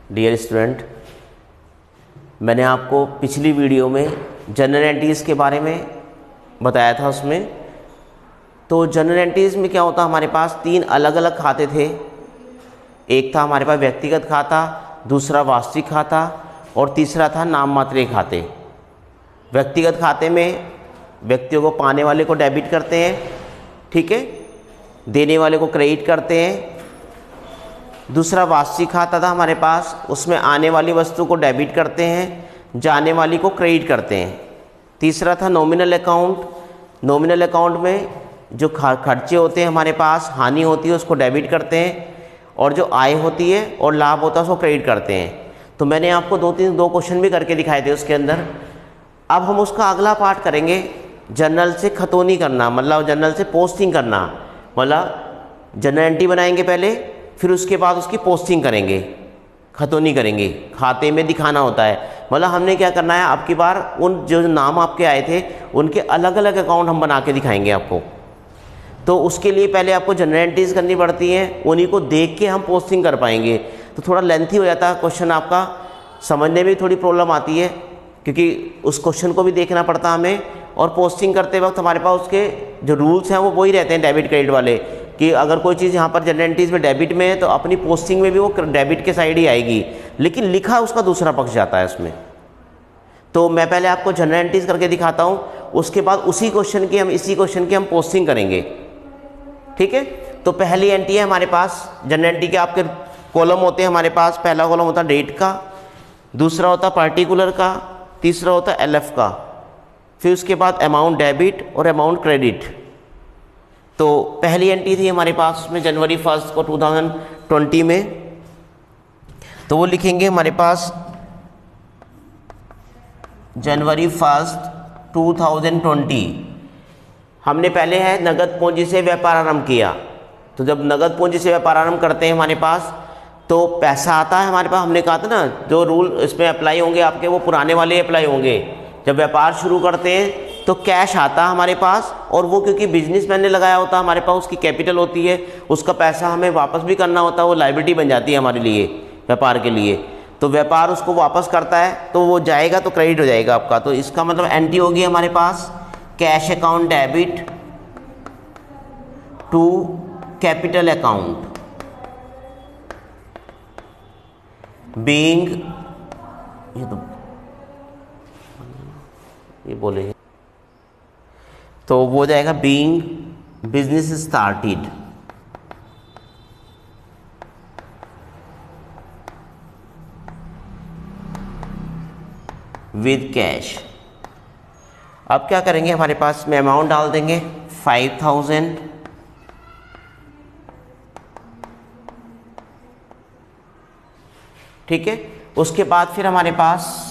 Dear student, मैंने आपको पिछली वीडियो में जनरल एंट्रीज़ के बारे में बताया था। उसमें तो जनरल एंट्रीज़ में क्या होता, हमारे पास तीन अलग अलग खाते थे। एक था हमारे पास व्यक्तिगत खाता, दूसरा वास्तविक खाता और तीसरा था नाम मात्रे खाते। व्यक्तिगत खाते में व्यक्तियों को पाने वाले को डेबिट करते हैं, ठीक है, देने वाले को क्रेडिट करते हैं। दूसरा वास्तविक खाता था हमारे पास, उसमें आने वाली वस्तु को डेबिट करते हैं, जाने वाली को क्रेडिट करते हैं। तीसरा था नॉमिनल अकाउंट। नॉमिनल अकाउंट में जो खर्चे होते हैं हमारे पास, हानि होती है उसको डेबिट करते हैं, और जो आय होती है और लाभ होता है उसको क्रेडिट करते हैं। तो मैंने आपको दो क्वेश्चन भी करके दिखाए थे उसके अंदर। अब हम उसका अगला पार्ट करेंगे, जनरल से खतौनी करना, मतलब जनरल से पोस्टिंग करना। मतलब जनरल एंट्री बनाएंगे पहले, फिर उसके बाद उसकी पोस्टिंग करेंगे, खतौनी करेंगे, खाते में दिखाना होता है। मतलब हमने क्या करना है, अब की बार उन जो नाम आपके आए थे उनके अलग अलग अकाउंट हम बना के दिखाएंगे आपको। तो उसके लिए पहले आपको जनरल एंट्रीज करनी पड़ती हैं, उन्हीं को देख के हम पोस्टिंग कर पाएंगे। तो थोड़ा लेंथी हो जाता है क्वेश्चन, आपका समझने में थोड़ी प्रॉब्लम आती है, क्योंकि उस क्वेश्चन को भी देखना पड़ता हमें। और पोस्टिंग करते वक्त हमारे पास उसके जो रूल्स हैं वो वही रहते हैं डेबिट क्रेडिट वाले, कि अगर कोई चीज़ यहाँ पर जनरल एंट्रीज में डेबिट में है तो अपनी पोस्टिंग में भी वो डेबिट के साइड ही आएगी, लेकिन लिखा उसका दूसरा पक्ष जाता है उसमें। तो मैं पहले आपको जनरल एंट्रीज करके दिखाता हूँ, उसके बाद इसी क्वेश्चन की हम पोस्टिंग करेंगे, ठीक है। तो पहली एंट्री है हमारे पास जनरल एंट्री के, आपके कॉलम होते हैं हमारे पास। पहला कॉलम होता है डेट का, दूसरा होता है पार्टिकुलर का, तीसरा होता है एलएफ का, फिर उसके बाद अमाउंट डेबिट और अमाउंट क्रेडिट। तो पहली एंट्री थी हमारे पास उसमें जनवरी 1 को 2020 में, तो वो लिखेंगे हमारे पास जनवरी 1 2020। हमने पहले है नगद पूंजी से व्यापार आरंभ किया। तो जब नगद पूंजी से व्यापार आरंभ करते हैं हमारे पास तो पैसा आता है हमारे पास। हमने कहा था ना, जो रूल इसमें अप्लाई होंगे आपके वो पुराने वाले अप्लाई होंगे। जब व्यापार शुरू करते हैं तो कैश आता है हमारे पास, और वो क्योंकि बिजनेसमैन ने लगाया होता है हमारे पास, उसकी कैपिटल होती है, उसका पैसा हमें वापस भी करना होता है, वो लायबिलिटी बन जाती है हमारे लिए व्यापार के लिए। तो व्यापार उसको वापस करता है तो वो जाएगा तो क्रेडिट हो जाएगा आपका। तो इसका मतलब एंट्री होगी हमारे पास cash account debit to capital account being, ये बोले तो वो जाएगा being business started with cash. अब क्या करेंगे, हमारे पास में अमाउंट डाल देंगे 5000, ठीक है। उसके बाद फिर हमारे पास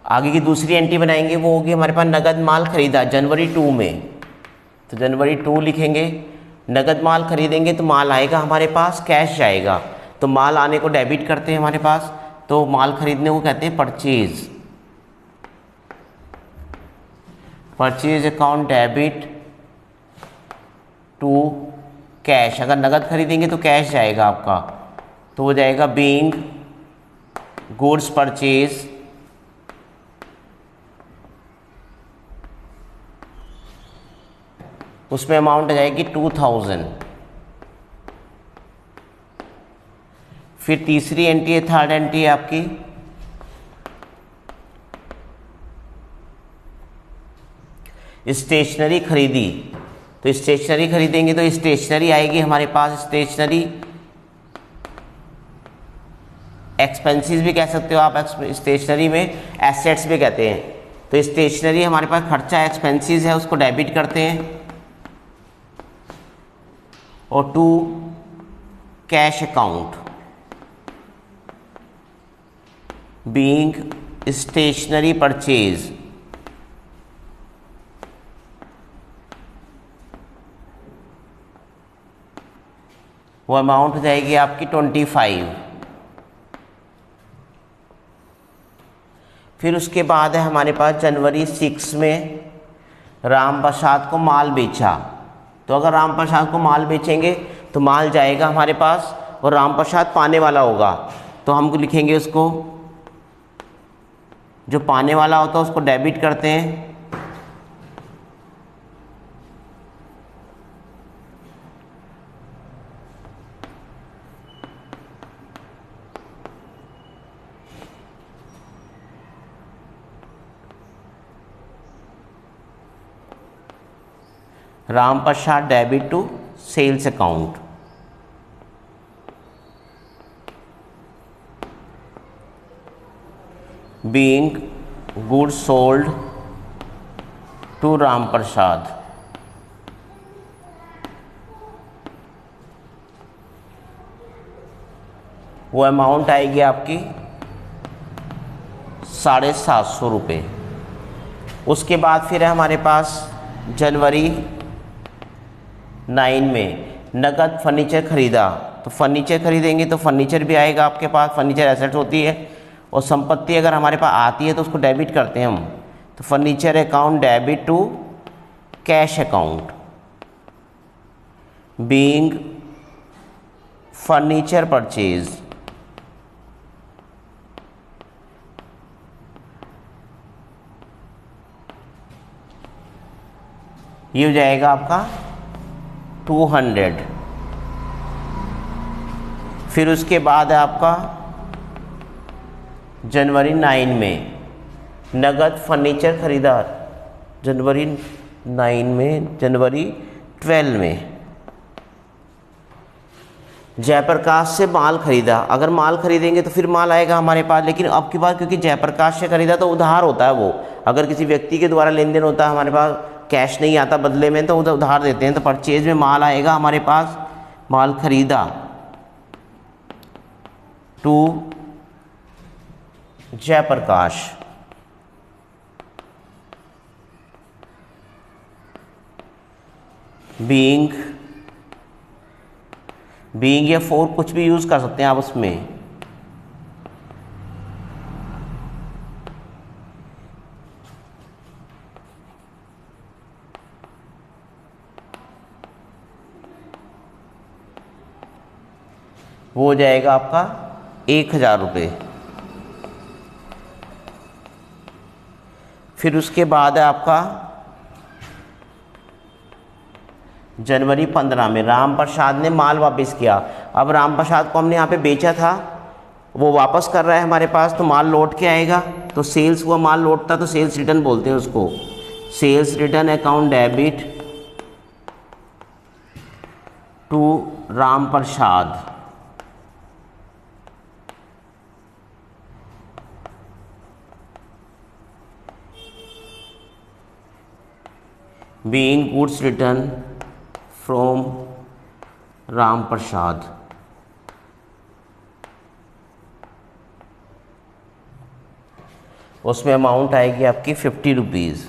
आगे की दूसरी एंट्री बनाएंगे, वो होगी हमारे पास नगद माल खरीदा जनवरी 2 में। तो जनवरी 2 लिखेंगे, नगद माल खरीदेंगे तो माल आएगा हमारे पास, कैश जाएगा। तो माल आने को डेबिट करते हैं हमारे पास, तो माल खरीदने को कहते हैं purchase. Purchase account debit to cash. अगर नगद खरीदेंगे तो कैश जाएगा आपका, तो वो जाएगा बीइंग गुड्स परचेज उसमें अमाउंट आ जाएगी 2000। फिर तीसरी एंट्री है, थर्ड एंट्री है आपकी स्टेशनरी खरीदी। तो स्टेशनरी खरीदेंगे तो स्टेशनरी आएगी हमारे पास, स्टेशनरी एक्सपेंसेस भी कह सकते हो आप, स्टेशनरी में एसेट्स भी कहते हैं। तो स्टेशनरी हमारे पास खर्चा एक्सपेंसेस है, उसको डेबिट करते हैं। और to cash account being stationery purchase वो अमाउंट हो जाएगी आपकी 25। फिर उसके बाद है हमारे पास जनवरी 6 में राम प्रसाद को माल बेचा। तो अगर राम प्रसाद को माल बेचेंगे तो माल जाएगा हमारे पास और राम प्रसाद पाने वाला होगा, तो हम लिखेंगे उसको, जो पाने वाला होता है उसको डेबिट करते हैं, Ram Prasad debit to sales account. Being goods sold to Ram Prasad. वो अमाउंट आएगी आपकी 750 रुपये। उसके बाद फिर है हमारे पास जनवरी 9 में नगद फर्नीचर खरीदा। तो फर्नीचर खरीदेंगे तो फर्नीचर भी आएगा आपके पास, फर्नीचर एसेट्स होती है, और संपत्ति अगर हमारे पास आती है तो उसको डेबिट करते हैं हम। तो furniture account debit to cash account being furniture purchase. ये हो जाएगा आपका 200। फिर उसके बाद है आपका जनवरी 9 में नगद फर्नीचर खरीदा। जनवरी 9 में, जनवरी 12 में जयप्रकाश से माल खरीदा। अगर माल खरीदेंगे तो फिर माल आएगा हमारे पास, लेकिन अब की बात क्योंकि जयप्रकाश से खरीदा तो उधार होता है वो। अगर किसी व्यक्ति के द्वारा लेन देन होता है, हमारे पास कैश नहीं आता बदले में, तो उधार देते हैं। तो परचेज में माल आएगा हमारे पास, माल खरीदा टू जयप्रकाश। बीइंग या फॉर कुछ भी यूज कर सकते हैं आप उसमें। वो हो जाएगा आपका 1000 रुपये। फिर उसके बाद है आपका जनवरी 15 में राम प्रसाद ने माल वापस किया। अब राम प्रसाद को हमने यहाँ पे बेचा था, वो वापस कर रहा है हमारे पास, तो माल लौट के आएगा। तो सेल्स हुआ, माल लौटता तो सेल्स रिटर्न बोलते हैं उसको। Sales return account debit to Ram Prasad. Being goods return from Ram Prasad. उसमें अमाउंट आएगी आपकी 50 रुपीज़।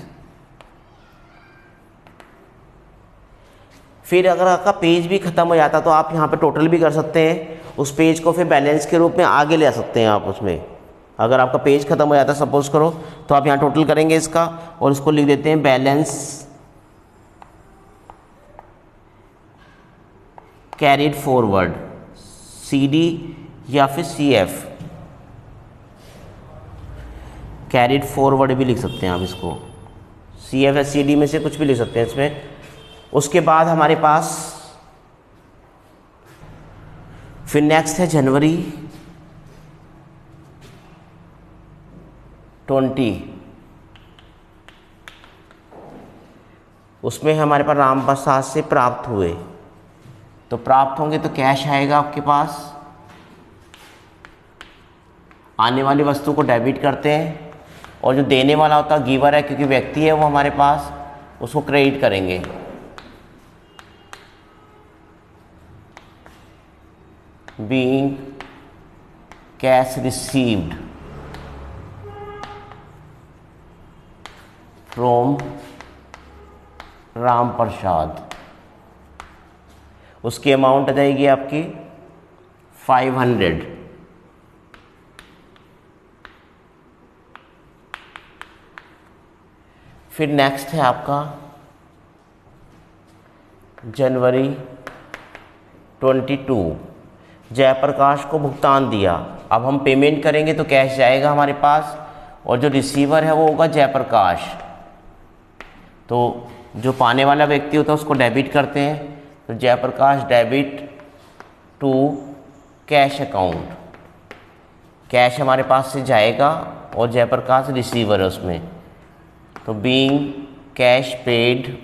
फिर अगर आपका पेज भी ख़त्म हो जाता तो आप यहाँ पे टोटल भी कर सकते हैं। उस पेज को फिर बैलेंस के रूप में आगे ले आ सकते हैं आप उसमें। अगर आपका पेज ख़त्म हो जाता है सपोज करो, तो आप यहाँ टोटल करेंगे इसका और इसको लिख देते हैं बैलेंस कैरिड फॉरवर्ड, CD या फिर CF। कैरिड फॉरवर्ड भी लिख सकते हैं आप इसको, CF या CD में से कुछ भी लिख सकते हैं इसमें। उसके बाद हमारे पास फिर नेक्स्ट है जनवरी 20। उसमें हमारे पास राम प्रसाद से प्राप्त हुए। तो प्राप्त होंगे तो कैश आएगा आपके पास। आने वाली वस्तु को डेबिट करते हैं और जो देने वाला होता है गिवर है, क्योंकि व्यक्ति है वो हमारे पास, उसको क्रेडिट करेंगे। Being cash received from Ram Prasad, उसकी अमाउंट आ जाएगी आपकी 500। फिर नेक्स्ट है आपका जनवरी 22, जयप्रकाश को भुगतान दिया। अब हम पेमेंट करेंगे तो कैश जाएगा हमारे पास, और जो रिसीवर है वो होगा जयप्रकाश। तो जो पाने वाला व्यक्ति होता है उसको डेबिट करते हैं, तो Jayprakash debit to cash account, cash हमारे पास से जाएगा और जयप्रकाश रिसीवर है उसमें, तो being cash paid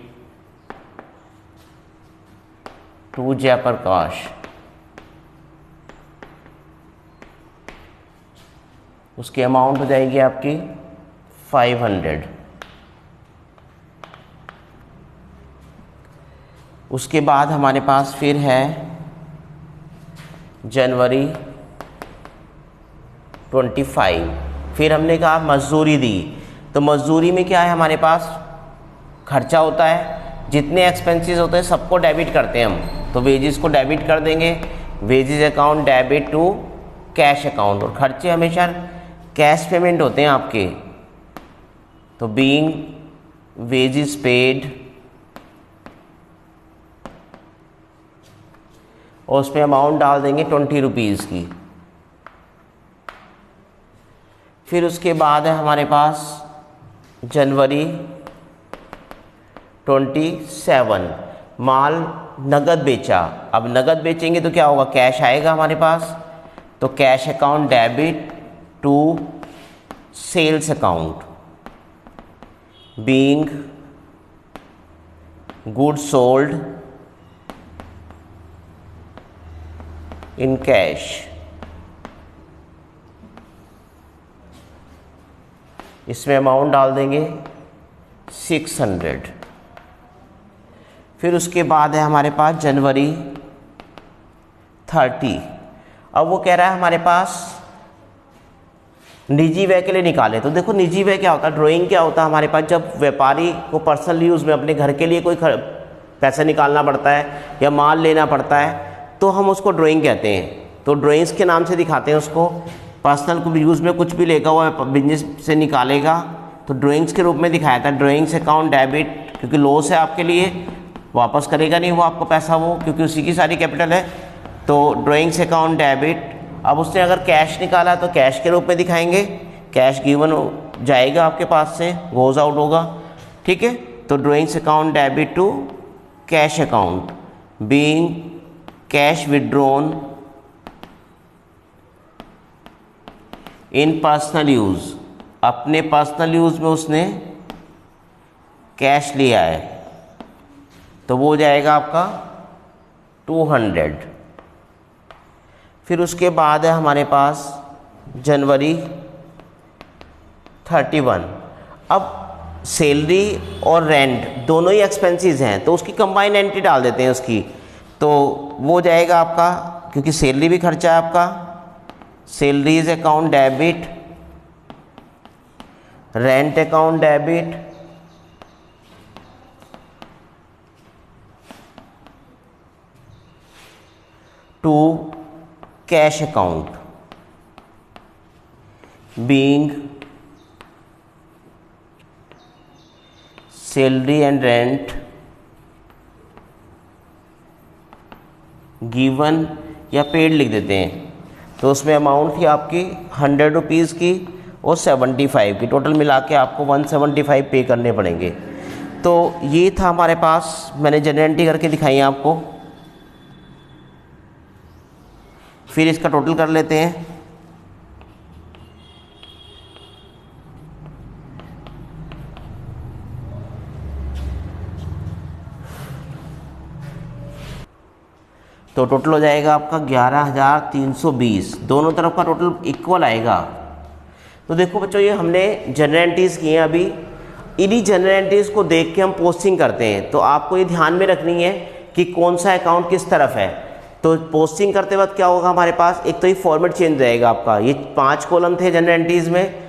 to Jayprakash, उसकी अमाउंट हो जाएगी आपकी 500। उसके बाद हमारे पास फिर है जनवरी 25। फिर हमने कहा मजदूरी दी, तो मजदूरी में क्या है हमारे पास खर्चा होता है, जितने एक्सपेंसेस होते हैं सबको डेबिट करते हैं हम, तो वेजेस को डेबिट कर देंगे, wages account debit to cash account, और खर्चे हमेशा कैश पेमेंट होते हैं आपके, तो बीइंग वेजेस पेड, और उसमें अमाउंट डाल देंगे 20 रुपीज़ की। फिर उसके बाद है हमारे पास जनवरी 27, माल नगद बेचा। अब नगद बेचेंगे तो क्या होगा, कैश आएगा हमारे पास, तो cash account debit to sales account, being goods sold in cash, इसमें अमाउंट डाल देंगे 600। फिर उसके बाद है हमारे पास जनवरी 30। अब वो कह रहा है हमारे पास निजी व्यय के लिए निकाले, तो देखो निजी व्यय क्या होता है, ड्राइंग क्या होता है हमारे पास, जब व्यापारी को पर्सनल यूज़ में अपने घर के लिए कोई पैसा निकालना पड़ता है या माल लेना पड़ता है तो हम उसको ड्राइंग कहते हैं, तो ड्राइंग्स के नाम से दिखाते हैं उसको। पर्सनल यूज़ में कुछ भी लेगा हुआ बिजनेस से निकालेगा तो ड्राइंग्स के रूप में दिखाया था, ड्राइंग्स अकाउंट डेबिट, क्योंकि लॉस है आपके लिए, वापस करेगा नहीं वो आपको पैसा वो, क्योंकि उसी की सारी कैपिटल है, तो ड्राइंग्स अकाउंट डेबिट। अब उसने अगर कैश निकाला तो कैश के रूप में दिखाएंगे, कैश गिवन जाएगा आपके पास से, गोज आउट होगा, ठीक है। तो drawings account debit to cash account, being cash withdrawn in personal use, अपने पर्सनल यूज़ में उसने कैश लिया है, तो वो हो जाएगा आपका 200। फिर उसके बाद है हमारे पास जनवरी 31। अब सैलरी और रेंट दोनों ही एक्सपेंसेस हैं, तो उसकी कंबाइन एंट्री डाल देते हैं उसकी, तो वो हो जाएगा आपका, क्योंकि सैलरी भी खर्चा है आपका, salaries account debit, rent account debit, to cash account, being salary and rent given या पेड लिख देते हैं, तो उसमें अमाउंट थी आपकी 100 रुपीज़ की और 75 की, टोटल मिला के आपको 175 पे करने पड़ेंगे। तो ये था हमारे पास, मैंने जनरल एंट्री करके दिखाई है आपको। फिर इसका टोटल कर लेते हैं। तो टोटल हो जाएगा आपका 11,320, दोनों तरफ का टोटल इक्वल आएगा। तो देखो बच्चों, ये हमने जनरल एंट्रीज किए हैं अभी, इन्हीं जनरल एंट्रीज को देख के हम पोस्टिंग करते हैं, तो आपको ये ध्यान में रखनी है कि कौन सा अकाउंट किस तरफ है। तो पोस्टिंग करते वक्त क्या होगा हमारे पास, एक तो ये फॉर्मेट चेंज रहेगा आपका, ये 5 कॉलम थे जनरल एंट्रीज में,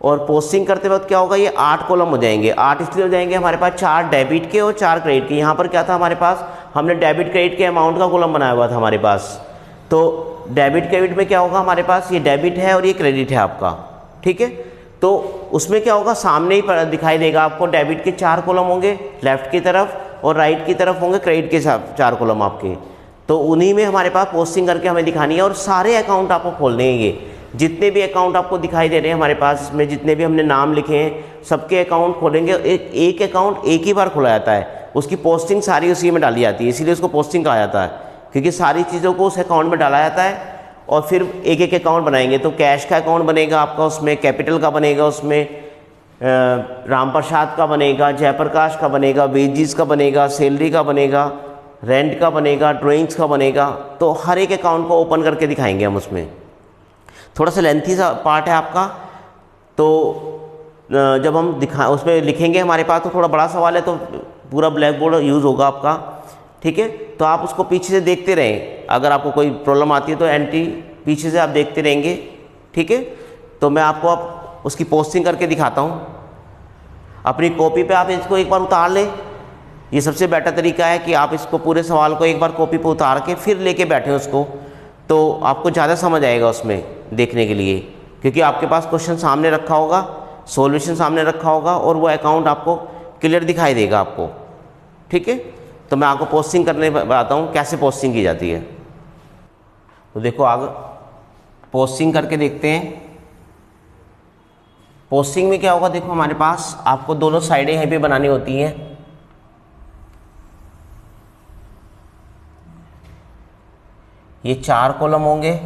और पोस्टिंग करते वक्त क्या होगा, ये 8 कॉलम हो जाएंगे। 8 इसलिए हो जाएंगे हमारे पास 4 डेबिट के और 4 क्रेडिट के। यहाँ पर क्या था हमारे पास, हमने डेबिट क्रेडिट के अमाउंट का कॉलम बनाया हुआ था हमारे पास। तो डेबिट क्रेडिट में क्या होगा हमारे पास, ये डेबिट है और ये क्रेडिट है आपका, ठीक है। तो उसमें क्या होगा, सामने ही दिखाई देगा आपको, डेबिट के 4 कॉलम होंगे लेफ्ट की तरफ और राइट की तरफ होंगे क्रेडिट के 4 कॉलम आपके। तो उन्हीं में हमारे पास पोस्टिंग करके हमें दिखानी है, और सारे अकाउंट आपको खोलने हैं। ये जितने भी अकाउंट आपको दिखाई दे रहे हैं हमारे पास, इसमें जितने भी हमने नाम लिखे हैं सबके अकाउंट खोलेंगे। एक अकाउंट एक ही बार खोला जाता है, उसकी पोस्टिंग सारी उसी में डाली जाती है, इसीलिए उसको पोस्टिंग कहा जाता है, क्योंकि सारी चीज़ों को उस अकाउंट में डाला जाता है और फिर एक एक अकाउंट बनाएंगे। तो कैश का अकाउंट बनेगा आपका, उसमें कैपिटल का बनेगा, उसमें राम प्रसाद का बनेगा, जयप्रकाश का बनेगा, वेजिस का बनेगा, सैलरी का बनेगा, रेंट का बनेगा, ड्राइंग्स का बनेगा। तो हर एक अकाउंट को ओपन करके दिखाएंगे हम। उसमें थोड़ा सा लेंथी सा पार्ट है आपका, तो जब हम उसमें लिखेंगे हमारे पास, तो थोड़ा बड़ा सवाल है तो पूरा ब्लैक बोर्ड यूज़ होगा आपका, ठीक है। तो आप उसको पीछे से देखते रहें, अगर आपको कोई प्रॉब्लम आती है तो एंट्री पीछे से आप देखते रहेंगे, ठीक है। तो मैं आपको अब उसकी पोस्टिंग करके दिखाता हूँ। अपनी कॉपी पे आप इसको एक बार उतार लें, ये सबसे बेटर तरीका है कि आप इसको पूरे सवाल को एक बार कॉपी पे उतार के फिर लेके बैठें उसको, तो आपको ज़्यादा समझ आएगा उसमें देखने के लिए, क्योंकि आपके पास क्वेश्चन सामने रखा होगा, सॉल्यूशन सामने रखा होगा, और वो अकाउंट आपको क्लियर दिखाई देगा आपको, ठीक है। तो मैं आपको पोस्टिंग करने बताता हूँ कैसे पोस्टिंग की जाती है। तो देखो आगे पोस्टिंग करके देखते हैं। पोस्टिंग में क्या होगा, देखो हमारे पास आपको दोनों साइडें यहीं पे बनानी होती हैं। ये 4 कॉलम होंगे,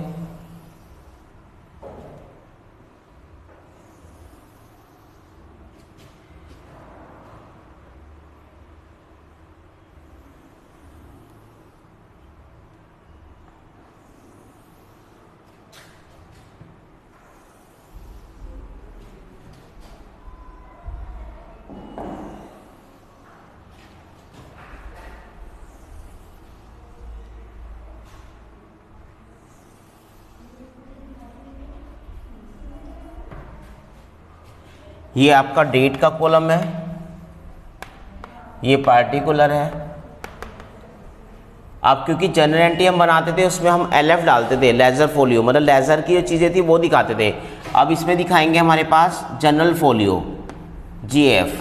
ये आपका डेट का कॉलम है, ये पार्टिकुलर है। आप क्योंकि जनरल एंट्री हम बनाते थे उसमें हम LF डालते थे, लेजर फोलियो, मतलब लेजर की जो चीज़ें थी वो दिखाते थे। अब इसमें दिखाएंगे हमारे पास जनरल फोलियो GF।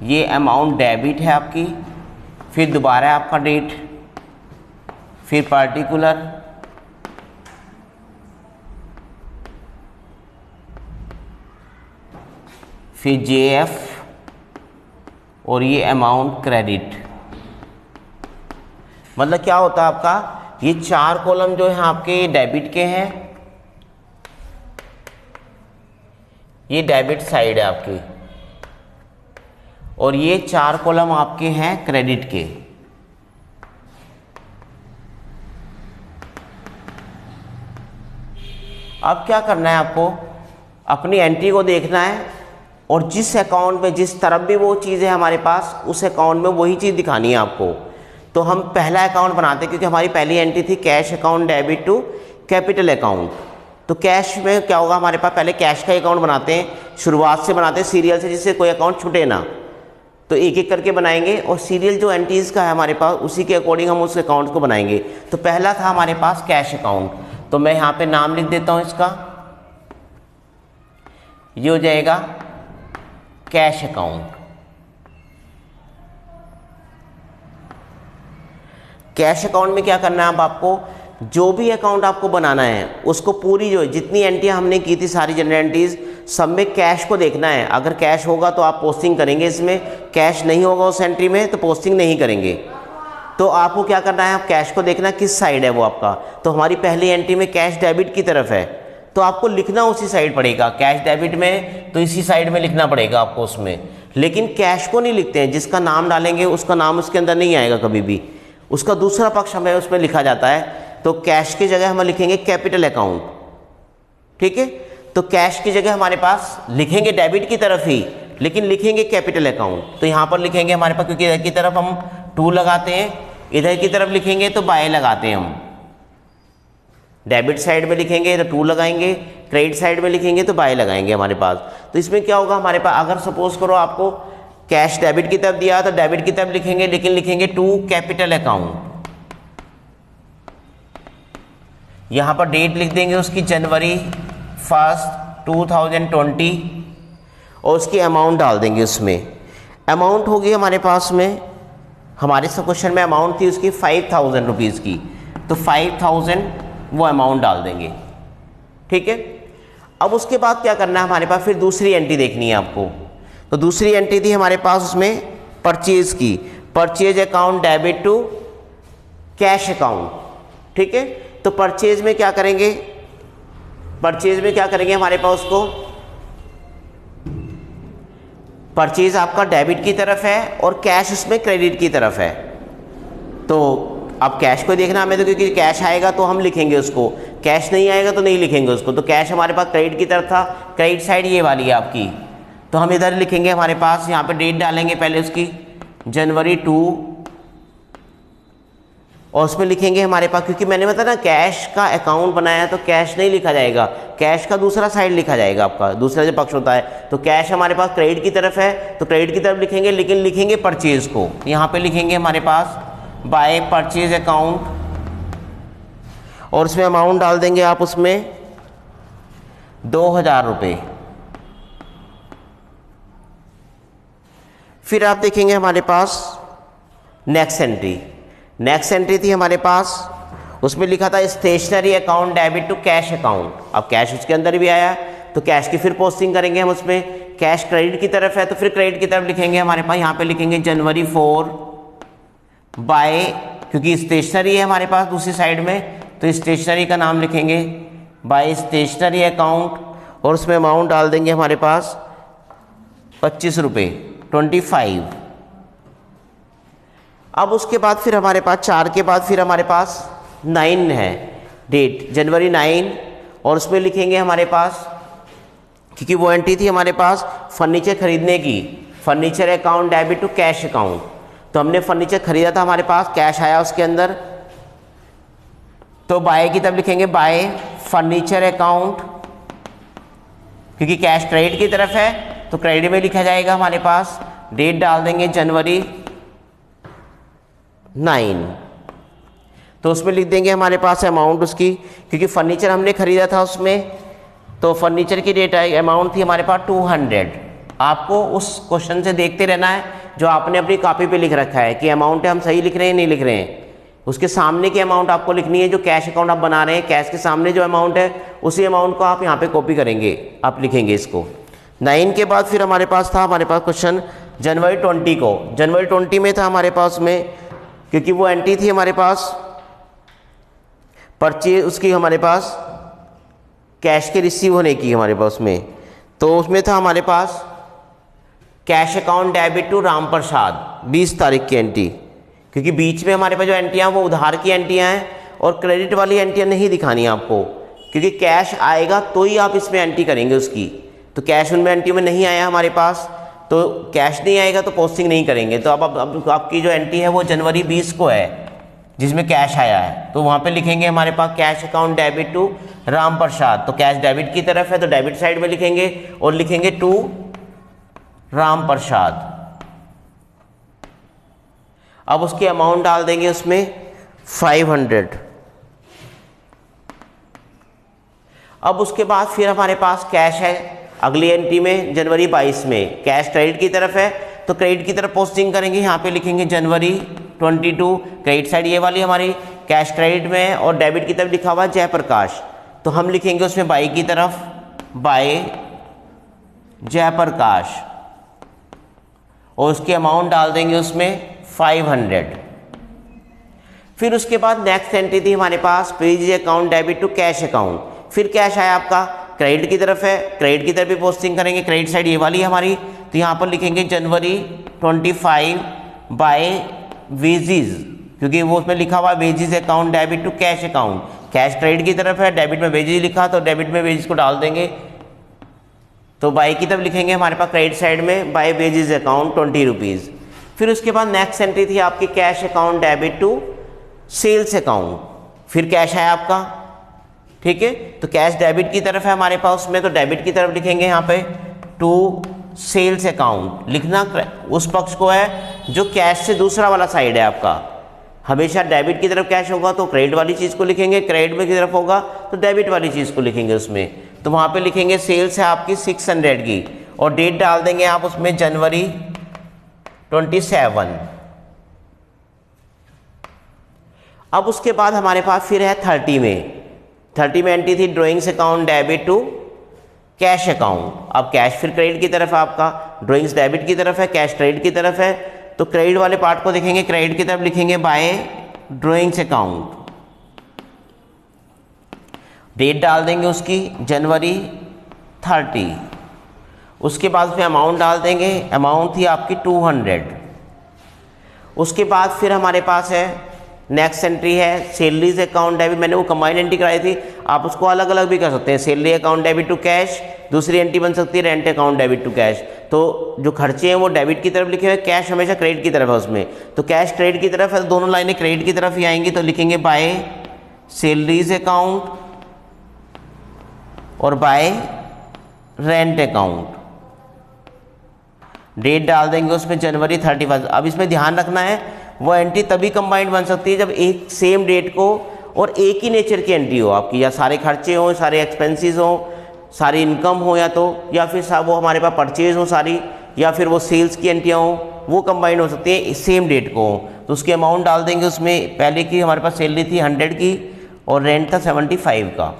ये अमाउंट डेबिट है आपकी, फिर दोबारा आपका डेट, फिर पार्टिकुलर, फिर JF, और ये अमाउंट क्रेडिट। मतलब क्या होता है आपका, ये 4 कॉलम जो है आपके डेबिट के हैं, ये डेबिट साइड है आपकी, और ये 4 कॉलम आपके हैं क्रेडिट के। अब क्या करना है आपको, अपनी एंट्री को देखना है, और जिस अकाउंट में जिस तरफ भी वो चीज़ है हमारे पास, उस अकाउंट में वही चीज़ दिखानी है आपको। तो हम पहला अकाउंट बनाते हैं, क्योंकि हमारी पहली एंट्री थी cash account debit to capital account. तो कैश में क्या होगा हमारे पास, पहले कैश का अकाउंट बनाते हैं, शुरुआत से बनाते हैं सीरियल से, जिससे कोई अकाउंट छूटे ना। तो एक एक करके बनाएंगे, और सीरियल जो एंट्रीज़ का है हमारे पास उसी के अकॉर्डिंग हम उस अकाउंट को बनाएंगे। तो पहला था हमारे पास कैश अकाउंट, तो मैं यहाँ पर नाम लिख देता हूँ इसका, ये हो जाएगा कैश अकाउंट। कैश अकाउंट में क्या करना है, अब आपको जो भी अकाउंट आपको बनाना है उसको पूरी जो जितनी एंट्रियां हमने की थी सारी जनरल एंट्रीज, सब में कैश को देखना है। अगर कैश होगा तो आप पोस्टिंग करेंगे इसमें, कैश नहीं होगा उस एंट्री में तो पोस्टिंग नहीं करेंगे। तो आपको क्या करना है, आप कैश को देखना किस साइड है वो आपका। तो हमारी पहली एंट्री में कैश डेबिट की तरफ है, तो आपको लिखना उसी साइड पड़ेगा। कैश डेबिट में तो इसी साइड में लिखना पड़ेगा आपको उसमें, लेकिन कैश को नहीं लिखते हैं। जिसका नाम डालेंगे उसका नाम उसके अंदर नहीं आएगा कभी भी, उसका दूसरा पक्ष हमें उसमें लिखा जाता है। तो कैश की जगह हम लिखेंगे कैपिटल अकाउंट, ठीक है। तो कैश की जगह हमारे पास लिखेंगे डेबिट की तरफ ही, लेकिन लिखेंगे कैपिटल अकाउंट। तो यहाँ पर लिखेंगे हमारे पास, क्योंकि की तरफ हम 2 लगाते हैं, इधर की तरफ लिखेंगे तो बाय लगाते हैं हम, डेबिट साइड में लिखेंगे तो टू लगाएंगे, क्रेडिट साइड में लिखेंगे तो बाय लगाएंगे हमारे पास। तो इसमें क्या होगा हमारे पास, अगर सपोज करो आपको कैश डेबिट की तरफ दिया तो डेबिट की तरफ लिखेंगे, लेकिन लिखेंगे टू कैपिटल अकाउंट। यहाँ पर डेट लिख देंगे उसकी जनवरी 1 2020 और उसकी अमाउंट डाल देंगे उसमें। अमाउंट होगी हमारे पास में, हमारे सब क्वेश्चन में अमाउंट थी उसकी 5000 रुपीज़ की, तो 5000 वो अमाउंट डाल देंगे। ठीक है, अब उसके बाद क्या करना है हमारे पास, फिर दूसरी एंट्री देखनी है आपको। तो दूसरी एंट्री थी हमारे पास उसमें परचेज की, purchase account debit to cash account. ठीक है, तो परचेज में क्या करेंगे, परचेज में क्या करेंगे हमारे पास उसको, परचेज आपका डेबिट की तरफ है और कैश उसमें क्रेडिट की तरफ है। तो अब कैश को देखना हमें, तो क्योंकि कैश आएगा तो हम लिखेंगे उसको, कैश नहीं आएगा तो नहीं लिखेंगे उसको। तो कैश हमारे पास क्रेडिट की तरफ था, क्रेडिट साइड ये वाली है आपकी, तो हम इधर लिखेंगे हमारे पास, यहाँ पे डेट डालेंगे पहले उसकी जनवरी 2 और उसमें लिखेंगे हमारे पास, क्योंकि मैंने बताया ना कैश का अकाउंट बनाया तो कैश नहीं लिखा जाएगा, कैश का दूसरा साइड लिखा जाएगा आपका, दूसरा जो पक्ष होता है। तो कैश हमारे पास क्रेडिट की तरफ है तो क्रेडिट की तरफ लिखेंगे, लेकिन लिखेंगे परचेज को। यहाँ पे लिखेंगे हमारे पास बाय परचेज अकाउंट और उसमें अमाउंट डाल देंगे आप उसमें 2000 रुपये। फिर आप देखेंगे हमारे पास नेक्स्ट एंट्री, नेक्स्ट एंट्री थी हमारे पास, उसमें लिखा था stationery account debit to cash account. अब कैश उसके अंदर भी आया तो कैश की फिर पोस्टिंग करेंगे हम उसमें, कैश क्रेडिट की तरफ है तो फिर क्रेडिट की तरफ लिखेंगे हमारे पास, यहाँ पे लिखेंगे जनवरी 4 बाय, क्योंकि स्टेशनरी है हमारे पास दूसरी साइड में, तो स्टेशनरी का नाम लिखेंगे बाय स्टेशनरी अकाउंट और उसमें अमाउंट डाल देंगे हमारे पास 25 रुपये 25। अब उसके बाद फिर हमारे पास 4 के बाद फिर हमारे पास 9 है डेट, जनवरी 9 और उसमें लिखेंगे हमारे पास, क्योंकि वो एंट्री थी हमारे पास फर्नीचर खरीदने की, furniture account debit to cash account. तो हमने फर्नीचर खरीदा था हमारे पास, कैश आया उसके अंदर, तो बाय की तरफ लिखेंगे बाय फर्नीचर अकाउंट, क्योंकि कैश क्रेडिट की तरफ है तो क्रेडिट में लिखा जाएगा हमारे पास, डेट डाल देंगे जनवरी 9, तो उसमें लिख देंगे हमारे पास अमाउंट उसकी, क्योंकि फर्नीचर हमने खरीदा था उसमें, तो फर्नीचर की डेट आई, अमाउंट थी हमारे पास 200। आपको उस क्वेश्चन से देखते रहना है जो आपने अपनी कॉपी पे लिख रखा है कि अमाउंट हम सही लिख रहे हैं नहीं लिख रहे हैं, उसके सामने की अमाउंट आपको लिखनी है। जो कैश अकाउंट आप बना रहे हैं, कैश के सामने जो अमाउंट है उसी अमाउंट को आप यहाँ पे कॉपी करेंगे, आप लिखेंगे इसको। 9 के बाद फिर हमारे पास था हमारे पास क्वेश्चन जनवरी 20 को, जनवरी 20 में था हमारे पास में, क्योंकि वो एंट्री थी हमारे पास परचेज उसकी, हमारे पास कैश के रिसीव होने की हमारे पास में, तो उसमें था हमारे पास cash account debit to Ram Prasad 20 तारीख की एंट्री, क्योंकि बीच में हमारे पास जो एंट्रियाँ वो उधार की एंट्रियाँ हैं और क्रेडिट वाली एंट्रियाँ नहीं दिखानी है आपको, क्योंकि कैश आएगा तो ही आप इसमें एंट्री करेंगे उसकी। तो कैश उनमें एंट्री में नहीं आया हमारे पास, तो कैश नहीं आएगा तो पोस्टिंग नहीं करेंगे। तो अब आपकी जो एंट्री है वो जनवरी 20 को है जिसमें कैश आया है, तो वहाँ पे लिखेंगे हमारे पास cash account debit to Ram Prasad. तो कैश डेबिट की तरफ है तो डेबिट साइड में लिखेंगे और लिखेंगे टू राम प्रसाद। अब उसकी अमाउंट डाल देंगे उसमें 500। अब उसके बाद फिर हमारे पास कैश है अगली एंट्री में जनवरी 22 में, कैश क्रेडिट की तरफ है तो क्रेडिट की तरफ पोस्टिंग करेंगे, यहाँ पे लिखेंगे जनवरी 22। क्रेडिट साइड ये वाली हमारी कैश क्रेडिट में है और डेबिट की तरफ लिखा हुआ है जयप्रकाश, तो हम लिखेंगे उसमें बाई की तरफ बाय जयप्रकाश और उसके अमाउंट डाल देंगे उसमें 500। फिर उसके बाद नेक्स्ट एंट्री थी हमारे पास page account debit to cash account. फिर कैश आया आपका क्रेडिट की तरफ है, क्रेडिट की तरफ भी पोस्टिंग करेंगे, क्रेडिट साइड ये वाली है हमारी, तो यहाँ पर लिखेंगे जनवरी 25 बाय वेजेस, क्योंकि वो उसमें लिखा हुआ wages account debit to cash account. Cash credit की तरफ है, डेबिट में वेजेस लिखा तो डेबिट में वेजेस को डाल देंगे, तो बाय की तरफ लिखेंगे हमारे पास क्रेडिट साइड में बाय वेजेस अकाउंट 20 रुपीज़। फिर उसके बाद नेक्स्ट एंट्री थी आपकी cash account debit to sales account, फिर कैश है आपका, ठीक है। तो कैश डेबिट की तरफ है हमारे पास उसमें, तो डेबिट की तरफ लिखेंगे यहाँ पे टू सेल्स अकाउंट। लिखना उस पक्ष को है जो कैश से दूसरा वाला साइड है आपका। हमेशा डेबिट की तरफ कैश होगा तो क्रेडिट वाली चीज़ को लिखेंगे, क्रेडिट में की तरफ होगा तो डेबिट वाली चीज़ को लिखेंगे उसमें। तो वहाँ पे लिखेंगे सेल्स है आपकी 600 की, और डेट डाल देंगे आप उसमें जनवरी 27। अब उसके बाद हमारे पास फिर है 30 में एंट्री थी drawings account debit to cash account. अब कैश फिर क्रेडिट की तरफ है आपका, ड्राइंग्स डेबिट की तरफ है, कैश क्रेडिट की तरफ है। तो क्रेडिट वाले पार्ट को देखेंगे, क्रेडिट की तरफ लिखेंगे बाय ड्राइंग्स अकाउंट, डेट डाल देंगे उसकी जनवरी 30। उसके बाद उसमें अमाउंट डाल देंगे, अमाउंट थी आपकी 200। उसके बाद फिर हमारे पास है नेक्स्ट एंट्री है सैलरीज अकाउंट डेबिट। मैंने वो कंबाइंड एंट्री कराई थी, आप उसको अलग अलग भी कर सकते हैं। Salary account debit to cash, दूसरी एंट्री बन सकती है rent account debit to cash. तो जो खर्चे हैं वो डेबिट की तरफ लिखे हुए, कैश हमेशा क्रेडिट की तरफ है उसमें। तो कैश क्रेडिट की तरफ है तो दोनों लाइनें क्रेडिट की तरफ ही आएंगी, तो लिखेंगे बाय सैलरीज अकाउंट और बाय रेंट अकाउंट। डेट डाल देंगे उसमें जनवरी 31। अब इसमें ध्यान रखना है वो एंट्री तभी कंबाइंड बन सकती है जब एक सेम डेट को और एक ही नेचर की एंट्री हो आपकी, या सारे खर्चे हों, सारे एक्सपेंसेस हों, सारी इनकम हो, या फिर वो हमारे पास परचेज हो सारी, या फिर वो सेल्स की एंट्रियाँ हों, वो कंबाइंड हो सकती है सेम डेट को। तो उसके अमाउंट डाल देंगे उसमें। पहले की हमारे पास सैलरी थी 100 की और रेंट था 75 का।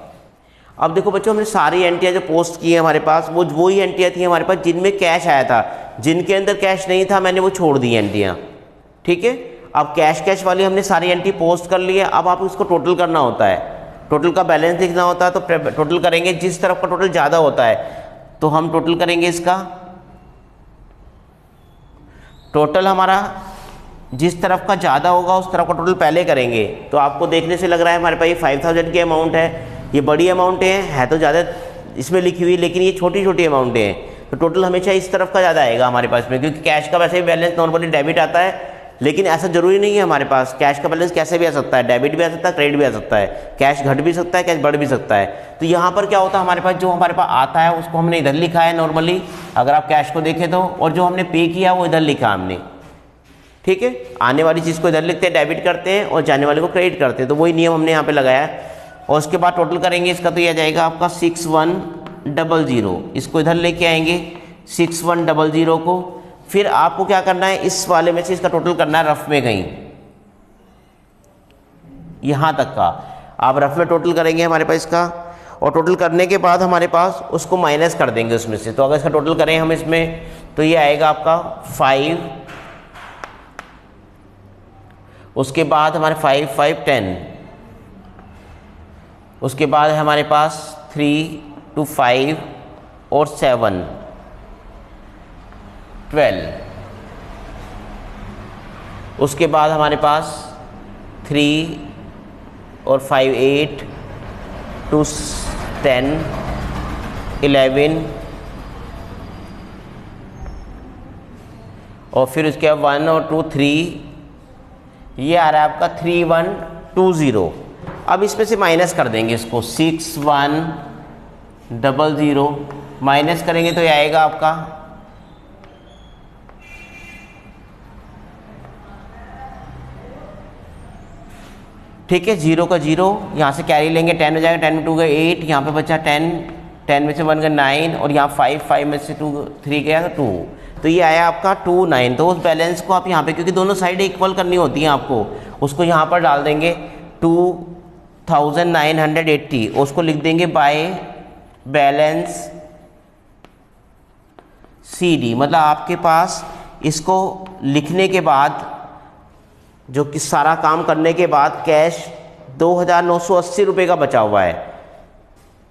अब देखो बच्चों, हमने सारी एंट्रियाँ जो पोस्ट की है हमारे पास वो वही एंट्रियाँ थी हमारे पास जिनमें कैश आया था। जिनके अंदर कैश नहीं था मैंने वो छोड़ दी एंट्रियाँ, ठीक है। अब कैश वाली हमने सारी एंट्री पोस्ट कर ली है। अब आप इसको टोटल करना होता है, टोटल का बैलेंस लिखना होता है। तो टोटल करेंगे, जिस तरफ का टोटल ज़्यादा होता है तो हम टोटल करेंगे इसका। टोटल हमारा जिस तरफ का ज़्यादा होगा उस तरफ का टोटल पहले करेंगे। तो आपको देखने से लग रहा है हमारे पास ये 5000 की अमाउंट है, ये बड़ी अमाउंट है तो ज़्यादा इसमें लिखी हुई, लेकिन ये छोटी छोटी अमाउंटें हैं। तो टोटल हमेशा इस तरफ का ज़्यादा आएगा हमारे पास में, क्योंकि कैश का वैसे भी बैलेंस नॉर्मली डेबिट आता है, लेकिन ऐसा जरूरी नहीं है। हमारे पास कैश का बैलेंस कैसे भी आ सकता है, डेबिट भी आ सकता है, क्रेडिट भी आ सकता है, कैश घट भी सकता है, कैश बढ़ भी सकता है। तो यहाँ पर क्या होता है, हमारे पास जो हमारे पास आता है उसको हमने इधर लिखा है नॉर्मली, अगर आप कैश को देखें तो, और जो हमने पे किया वो इधर लिखा हमने, ठीक है। आने वाली चीज़ को इधर लिखते हैं, डेबिट करते हैं, और जाने वाले को क्रेडिट करते हैं। तो वही नियम हमने यहाँ पे लगाया है। और उसके बाद टोटल करेंगे इसका, तो यह जाएगा आपका 6100। इसको इधर लेके आएंगे 6100 को। फिर आपको क्या करना है, इस वाले में से इसका टोटल करना है रफ में कहीं यहाँ तक का। आप रफ में टोटल करेंगे हमारे पास इसका, और टोटल करने के बाद हमारे पास उसको माइनस कर देंगे उसमें से। तो अगर इसका टोटल करें हम इसमें, तो ये आएगा आपका 5, उसके बाद हमारे 5 5 10, उसके बाद हमारे पास 3 to 5 और 7 12, उसके बाद हमारे पास 3 और 5 8 to 10 11, और फिर उसके बाद 1 और 2 3, ये आ रहा है आपका 3120। अब इसमें से माइनस कर देंगे इसको, 6100 माइनस करेंगे तो ये आएगा आपका ठीक है, 0 का 0, यहाँ से कैरी लेंगे, 10 हो जाएगा, 10 में 2 गए 8, यहाँ पे बचा 10, 10 में से 1 गया 9, और यहाँ 5, 5 में से 2 3 गया तो 2, तो ये आया आपका 29। तो उस बैलेंस को आप यहाँ पे, क्योंकि दोनों साइड इक्वल करनी होती हैं आपको, उसको यहाँ पर डाल देंगे 2980, उसको लिख देंगे बाय बैलेंस CD। मतलब आपके पास इसको लिखने के बाद, जो कि सारा काम करने के बाद कैश 2980 रुपये का बचा हुआ है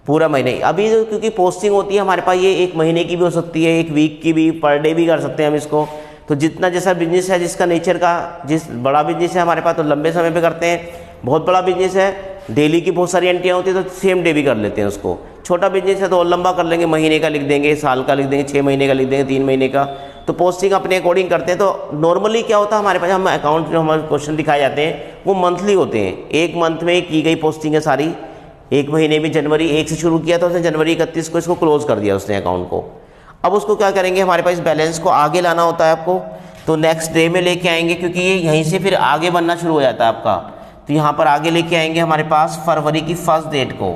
पूरा महीने। अभी क्योंकि पोस्टिंग होती है हमारे पास, ये 1 महीने की भी हो सकती है, 1 वीक की भी, पर डे भी कर सकते हैं हम इसको। तो जितना जैसा बिजनेस है, जिसका नेचर का, जिस बड़ा बिजनेस है हमारे पास तो लंबे समय पे करते हैं, बहुत बड़ा बिजनेस है डेली की बहुत सारी एंट्रियाँ होती है तो सेम डे भी कर लेते हैं उसको। छोटा बिजनेस है तो और लंबा कर लेंगे, महीने का लिख देंगे, साल का लिख देंगे, 6 महीने का लिख देंगे, 3 महीने का। तो पोस्टिंग अपने अकॉर्डिंग करते हैं। तो नॉर्मली क्या होता है हमारे पास, हम अकाउंट जो हमारे क्वेश्चन दिखाए जाते हैं वो मंथली होते हैं। एक मंथ में की गई पोस्टिंग है सारी, एक महीने में जनवरी 1 से शुरू किया था उसने, जनवरी 31 को इसको क्लोज कर दिया उसने अकाउंट को। अब उसको क्या करेंगे, हमारे पास बैलेंस को आगे लाना होता है आपको, तो नेक्स्ट डे में लेके आएंगे, क्योंकि ये यहीं से फिर आगे बनना शुरू हो जाता है आपका। तो यहाँ पर आगे लेके आएंगे हमारे पास फरवरी की 1 डेट को,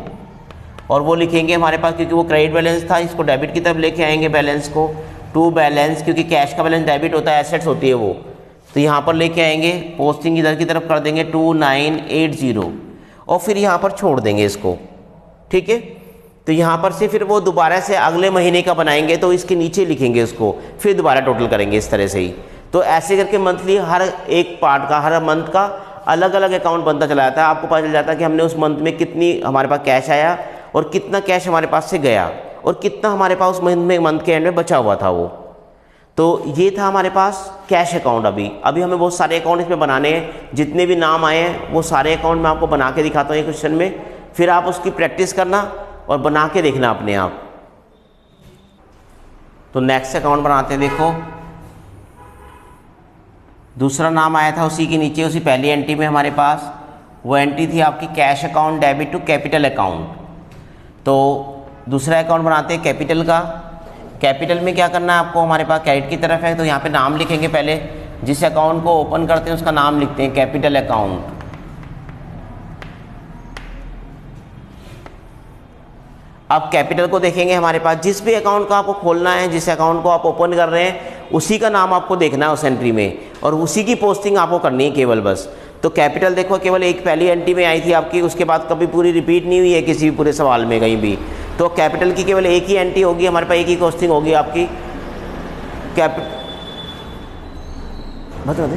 और वो लिखेंगे हमारे पास, क्योंकि वो क्रेडिट बैलेंस था, इसको डेबिट की तरफ लेके आएंगे बैलेंस को, टू बैलेंस, क्योंकि कैश का बैलेंस डेबिट होता है, एसेट्स होती है वो। तो यहाँ पर लेके आएंगे, पोस्टिंग इधर की तरफ कर देंगे 2980, और फिर यहाँ पर छोड़ देंगे इसको, ठीक है। तो यहाँ पर से फिर वो दोबारा से अगले महीने का बनाएंगे, तो इसके नीचे लिखेंगे उसको, फिर दोबारा टोटल करेंगे इस तरह से ही। तो ऐसे करके मंथली हर एक पार्ट का, हर मंथ का अलग अलग अकाउंट बनता चला जाता है। आपको पता चल जाता है कि हमने उस मंथ में कितनी हमारे पास कैश आया, और कितना कैश हमारे पास से गया, और कितना हमारे पास उस मंथ के एंड में बचा हुआ था वो। तो ये था हमारे पास कैश अकाउंट। अभी हमें बहुत सारे अकाउंट इसमें बनाने हैं, जितने भी नाम आए हैं वो सारे अकाउंट मैं आपको बना के दिखाता हूँ ये क्वेश्चन में, फिर आप उसकी प्रैक्टिस करना और बना के देखना अपने आप। तो नेक्स्ट अकाउंट बनाते हैं। देखो दूसरा नाम आया था उसी के नीचे, उसी पहली एंट्री में हमारे पास वो एंट्री थी आपकी cash account debit to capital account. तो दूसरा अकाउंट बनाते हैं कैपिटल का। कैपिटल में क्या करना है आपको, हमारे पास क्रेडिट की तरफ है, तो यहाँ पे नाम लिखेंगे पहले, जिस अकाउंट को ओपन करते हैं उसका नाम लिखते हैं कैपिटल अकाउंट। अब कैपिटल को देखेंगे, हमारे पास जिस भी अकाउंट का आपको खोलना है, जिस अकाउंट को आप ओपन कर रहे हैं उसी का नाम आपको देखना है उस एंट्री में, और उसी की पोस्टिंग आपको करनी है केवल बस। तो कैपिटल देखो केवल एक पहली एंट्री में आई थी आपकी, उसके बाद कभी पूरी रिपीट नहीं हुई है किसी भी पूरे सवाल में कहीं भी। तो कैपिटल की केवल एक ही एंट्री होगी हमारे पास, एक ही पोस्टिंग होगी आपकी बता दे।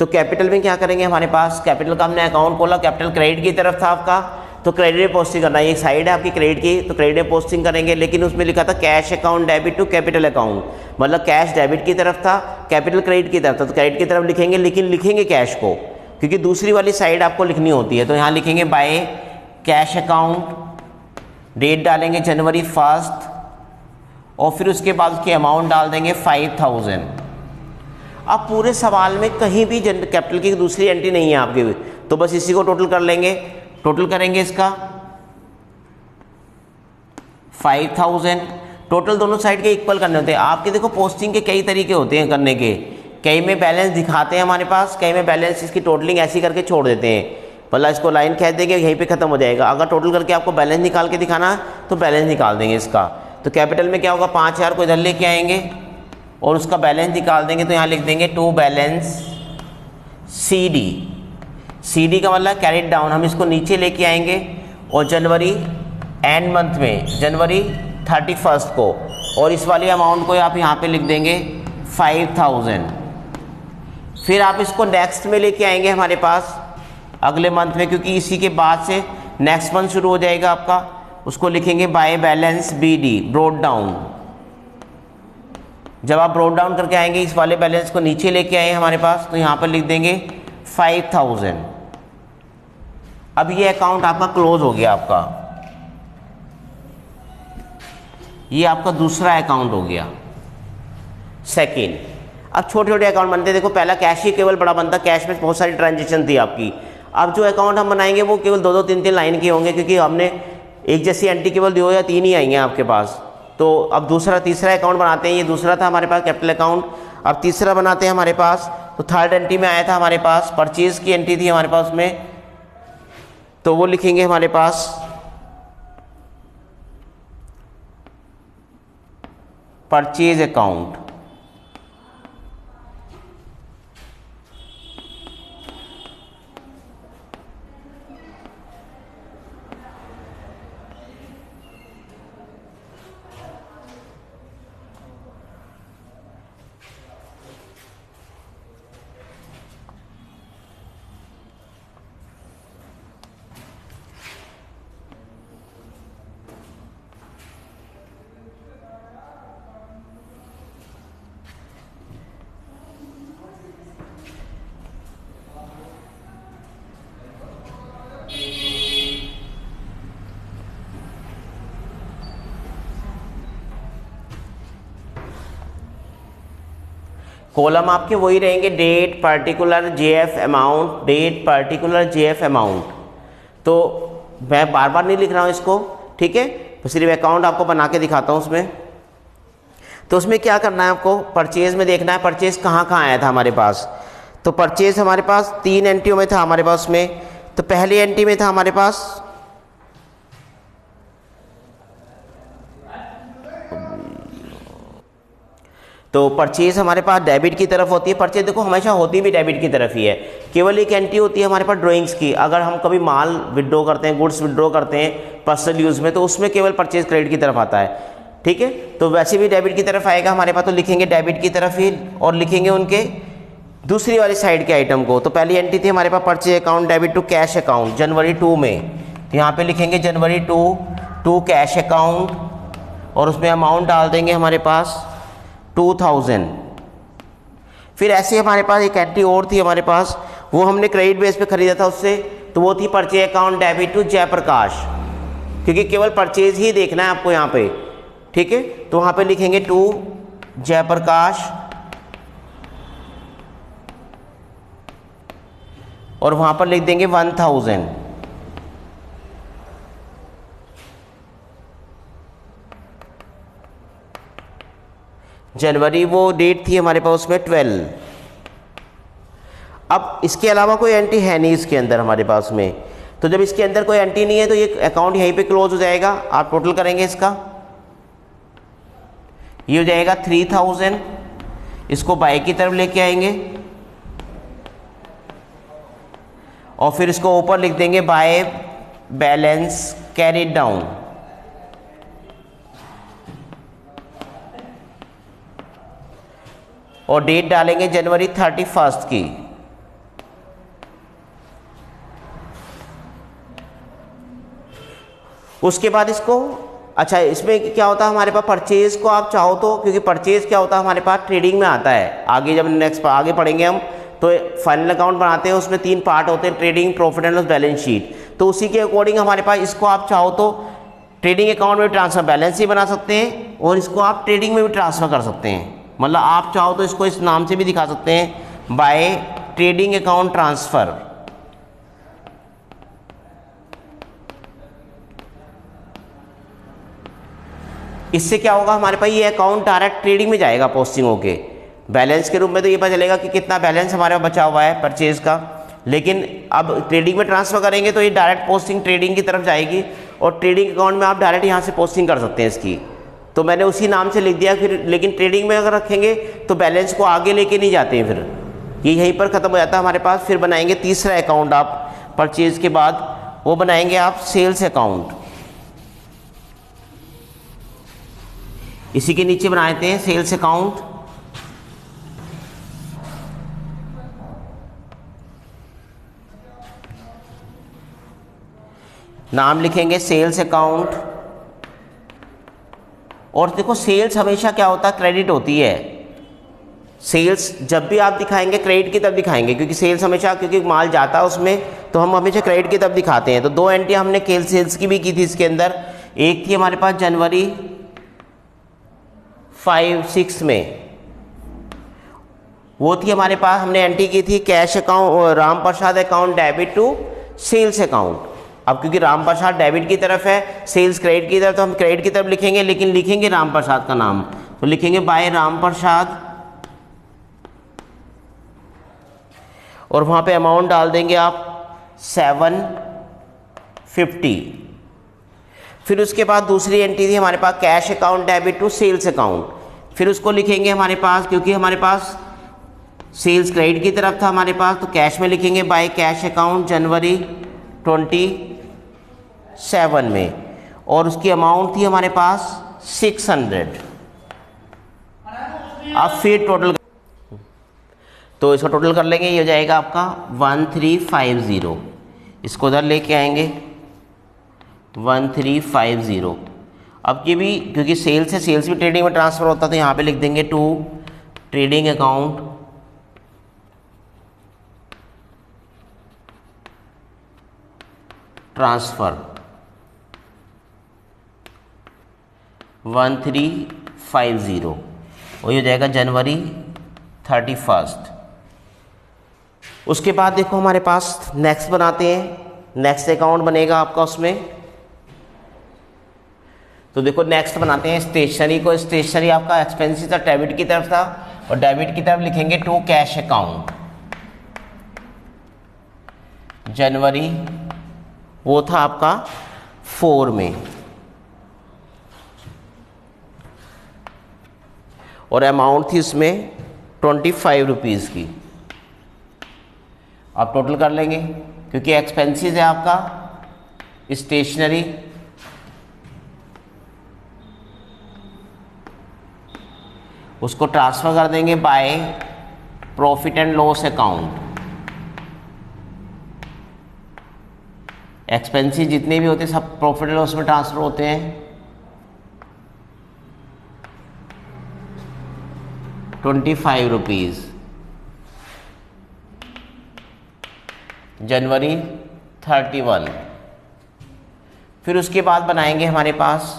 तो कैपिटल में क्या करेंगे, हमारे पास कैपिटल का हमने अकाउंट खोला, कैपिटल क्रेडिट की तरफ था आपका, तो क्रेडिट में पोस्टिंग करना है। एक साइड है आपकी क्रेडिट की, तो क्रेडिट में पोस्टिंग करेंगे, लेकिन उसमें लिखा था cash account debit to capital account, मतलब कैश डेबिट की तरफ था, कैपिटल क्रेडिट की तरफ था। तो क्रेडिट की तरफ लिखेंगे, लेकिन लिखेंगे कैश को, क्योंकि दूसरी वाली साइड आपको लिखनी होती है। तो यहाँ लिखेंगे बाय कैश अकाउंट, डेट डालेंगे जनवरी 1, और फिर उसके बाद उसकी अमाउंट डाल देंगे 5000। अब पूरे सवाल में कहीं भी कैपिटल की दूसरी एंट्री नहीं है आपकी, तो बस इसी को टोटल कर लेंगे। टोटल करेंगे इसका 5000, टोटल दोनों साइड के इक्वल करने होते हैं आपके। देखो पोस्टिंग के कई तरीके होते हैं करने के, कई में बैलेंस दिखाते हैं हमारे पास, कई में बैलेंस इसकी टोटलिंग ऐसी करके छोड़ देते हैं, मतलब इसको लाइन खींच देंगे यहीं पे खत्म हो जाएगा। अगर टोटल करके आपको बैलेंस निकाल के दिखाना है तो बैलेंस निकाल देंगे इसका। तो कैपिटल में क्या होगा, 5000 को इधर लेके आएंगे और उसका बैलेंस निकाल देंगे, तो यहाँ लिख देंगे टू बैलेंस CD। CD का मतलब कैरिड डाउन, हम इसको नीचे लेके आएंगे, और जनवरी एंड मंथ में जनवरी 31 को, और इस वाली अमाउंट को आप यहाँ पे लिख देंगे 5000। फिर आप इसको नेक्स्ट में लेके आएंगे हमारे पास अगले मंथ में, क्योंकि इसी के बाद से नेक्स्ट मंथ शुरू हो जाएगा आपका। उसको लिखेंगे by balance BD, broad down. जब आप ब्रोड डाउन करके आएंगे, इस वाले बैलेंस को नीचे लेके आए हमारे पास, तो यहाँ पर लिख देंगे 5000। अब ये अकाउंट आपका क्लोज हो गया आपका, ये आपका दूसरा अकाउंट हो गया सेकेंड। अब छोटे छोटे अकाउंट बनते हैं। देखो पहला कैश ही केवल बड़ा बनता, कैश में बहुत सारी ट्रांजेक्शन थी आपकी। अब जो अकाउंट हम बनाएंगे वो केवल 2-2, 3-3 लाइन के होंगे, क्योंकि हमने एक जैसी एंट्री केवल 2 या 3 ही आई हैं आपके पास। तो अब तीसरा अकाउंट बनाते हैं। ये दूसरा था हमारे पास कैपिटल अकाउंट, अब तीसरा बनाते हैं हमारे पास। तो थर्ड एंट्री में आया था हमारे पास, परचेज की एंट्री थी हमारे पास में, तो वो लिखेंगे हमारे पास परचेज अकाउंट। कॉलम आपके वही रहेंगे, date particular JF amount, date particular JF amount. तो मैं बार बार नहीं लिख रहा हूँ इसको, ठीक है, तो सिर्फ अकाउंट आपको बना के दिखाता हूँ उसमें। तो उसमें क्या करना है आपको, परचेज में देखना है परचेज कहाँ कहाँ आया था हमारे पास। तो परचेज हमारे पास 3 एंट्रियों में था हमारे पास उसमें। तो पहली एंट्री में था हमारे पास तो परचेज हमारे पास डेबिट की तरफ होती है। परचेज देखो हमेशा होती भी डेबिट की तरफ ही है, केवल एक एंट्री होती है हमारे पास ड्राइंग्स की। अगर हम कभी माल विड्रॉ करते हैं, गुड्स विड्रॉ करते हैं पर्सनल यूज़ में, तो उसमें केवल परचेज क्रेडिट की तरफ आता है, ठीक है। तो वैसे भी डेबिट की तरफ आएगा हमारे पास, तो लिखेंगे डेबिट की तरफ ही और लिखेंगे उनके दूसरी वाली साइड के आइटम को। तो पहली एंट्री थी हमारे पास purchase account debit to cash account जनवरी 2 में, तो यहाँ पे लिखेंगे जनवरी 2 टू कैश अकाउंट और उसमें अमाउंट डाल देंगे हमारे पास 2000। फिर ऐसे हमारे पास एक एंट्री और थी हमारे पास, वो हमने क्रेडिट बेस पे खरीदा था उससे, तो वो थी purchase account debit to Jayprakash, क्योंकि केवल परचेज ही देखना है आपको यहाँ पे, ठीक है। तो वहाँ पे लिखेंगे टू जयप्रकाश और वहाँ पर लिख देंगे 1000। जनवरी वो डेट थी हमारे पास उसमें 12। अब इसके अलावा कोई एंट्री है नहीं इसके अंदर हमारे पास में, तो जब इसके अंदर कोई एंट्री नहीं है तो ये अकाउंट यहीं पे क्लोज हो जाएगा। आप टोटल करेंगे इसका, ये हो जाएगा 3000। इसको बाय की तरफ लेके आएंगे और फिर इसको ऊपर लिख देंगे बाय बैलेंस कैरिड डाउन। और डेट डालेंगे जनवरी 31 की। उसके बाद इसको, अच्छा इसमें क्या होता है हमारे पास परचेज को आप चाहो तो, क्योंकि परचेज क्या होता है हमारे पास ट्रेडिंग में आता है, आगे जब नेक्स्ट आगे पढ़ेंगे हम, तो फाइनल अकाउंट बनाते हैं उसमें 3 पार्ट होते हैं, trading, profit and loss, balance sheet. तो उसी के अकॉर्डिंग हमारे पास इसको आप चाहो तो ट्रेडिंग अकाउंट में ट्रांसफर बैलेंस ही बना सकते हैं और इसको आप ट्रेडिंग में भी ट्रांसफर कर सकते हैं। मतलब आप चाहो तो इसको इस नाम से भी दिखा सकते हैं, बाय ट्रेडिंग अकाउंट ट्रांसफर। इससे क्या होगा हमारे पास, ये अकाउंट डायरेक्ट ट्रेडिंग में जाएगा पोस्टिंग होके। बैलेंस के रूप में तो ये पता चलेगा कि कितना बैलेंस हमारे पास बचा हुआ है परचेज का, लेकिन अब ट्रेडिंग में ट्रांसफर करेंगे तो ये डायरेक्ट पोस्टिंग ट्रेडिंग की तरफ जाएगी और ट्रेडिंग अकाउंट में आप डायरेक्ट यहाँ से पोस्टिंग कर सकते हैं इसकी। तो मैंने उसी नाम से लिख दिया। फिर लेकिन ट्रेडिंग में अगर रखेंगे तो बैलेंस को आगे लेके नहीं जाते हैं, फिर ये यहीं पर ख़त्म हो जाता है हमारे पास। फिर बनाएंगे तीसरा अकाउंट आप परचेज के बाद, वो बनाएंगे आप सेल्स अकाउंट। इसी के नीचे बना देते हैं सेल्स अकाउंट। नाम लिखेंगे सेल्स अकाउंट। और देखो सेल्स हमेशा क्या होता है, क्रेडिट होती है। सेल्स जब भी आप दिखाएंगे क्रेडिट की तरफ दिखाएंगे, क्योंकि सेल्स हमेशा, क्योंकि माल जाता है उसमें, तो हम हमेशा क्रेडिट की तरफ दिखाते हैं। तो 2 एंट्री हमने केल सेल्स की भी की थी इसके अंदर। एक थी हमारे पास जनवरी 5-6 में, वो थी हमारे पास, हमने एंट्री की थी cash account, Ram Prasad account debit to sales account. अब क्योंकि राम प्रसाद डेबिट की तरफ है, सेल्स क्रेडिट की तरफ, तो हम क्रेडिट की तरफ लिखेंगे, लेकिन लिखेंगे राम प्रसाद का नाम, तो लिखेंगे बाय राम प्रसाद और वहाँ पे अमाउंट डाल देंगे आप 750। फिर उसके बाद दूसरी एंट्री थी हमारे पास cash account debit to sales account. फिर उसको लिखेंगे हमारे पास, क्योंकि हमारे पास सेल्स क्रेडिट की तरफ था हमारे पास, तो कैश में लिखेंगे बाय कैश अकाउंट जनवरी 27 में, और उसकी अमाउंट थी हमारे पास 600। अब फिर टोटल, तो इसका टोटल कर लेंगे, ये हो जाएगा आपका 1350। इसको उधर लेके आएंगे 1350। अब ये भी क्योंकि सेल्स है, सेल्स भी ट्रेडिंग में ट्रांसफ़र होता है, तो यहाँ पे लिख देंगे टू ट्रेडिंग अकाउंट ट्रांसफ़र 1350। वही हो जाएगा जनवरी 31। उसके बाद देखो हमारे पास नेक्स्ट बनाते हैं, नेक्स्ट अकाउंट बनेगा आपका उसमें। तो देखो नेक्स्ट बनाते हैं स्टेशनरी को। स्टेशनरी आपका एक्सपेंसिव था, डेबिट की तरफ था, और डेबिट की तरफ लिखेंगे टू कैश अकाउंट। जनवरी वो था आपका 4 में, और अमाउंट थी उसमें 25 रुपीज़ की। आप टोटल कर लेंगे क्योंकि एक्सपेंसिव है आपका स्टेशनरी। उसको ट्रांसफ़र कर देंगे by profit and loss account. Expensive जितने भी होते हैं सब प्रॉफिट एंड लॉस में ट्रांसफ़र होते हैं। 25 रुपीज़ जनवरी 31। फिर उसके बाद बनाएंगे हमारे पास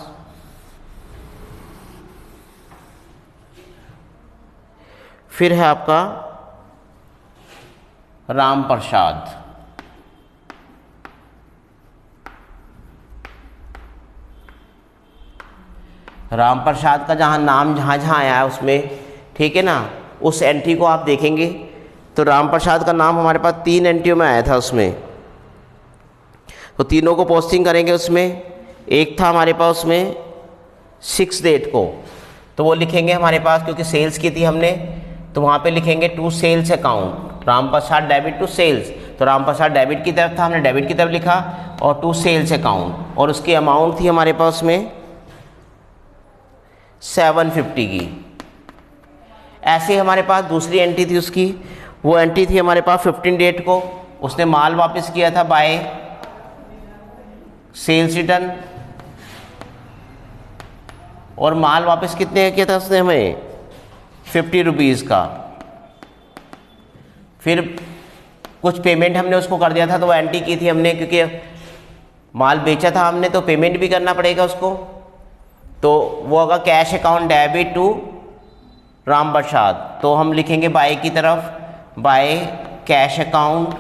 फिर है आपका राम प्रसाद। राम प्रसाद का जहाँ नाम जहाँ जहाँ आया है उसमें, ठीक है ना, उस एंट्री को आप देखेंगे तो राम प्रसाद का नाम हमारे पास 3 एंट्रियों में आया था उसमें। तो तीनों को पोस्टिंग करेंगे उसमें। एक था हमारे पास उसमें 6 डेट को, तो वो लिखेंगे हमारे पास, क्योंकि सेल्स की थी हमने, तो वहाँ पे लिखेंगे to sales account, Ram Prasad debit to sales. तो राम प्रसाद डेबिट की तरफ था, हमने डेबिट की तरफ लिखा, और टू सेल्स अकाउंट, और उसकी अमाउंट थी हमारे पास उसमें 750 की। ऐसे हमारे पास दूसरी एंट्री थी उसकी, वो एंट्री थी हमारे पास 15 डेट को। उसने माल वापस किया था बाय सेल्स रिटर्न, और माल वापस कितने का किया था उसने हमें 50 रुपीज़ का। फिर कुछ पेमेंट हमने उसको कर दिया था, तो वो एंट्री की थी हमने, क्योंकि माल बेचा था हमने तो पेमेंट भी करना पड़ेगा उसको। तो वो होगा cash account debit to Ram Prasad, तो हम लिखेंगे बाय की तरफ बाय कैश अकाउंट,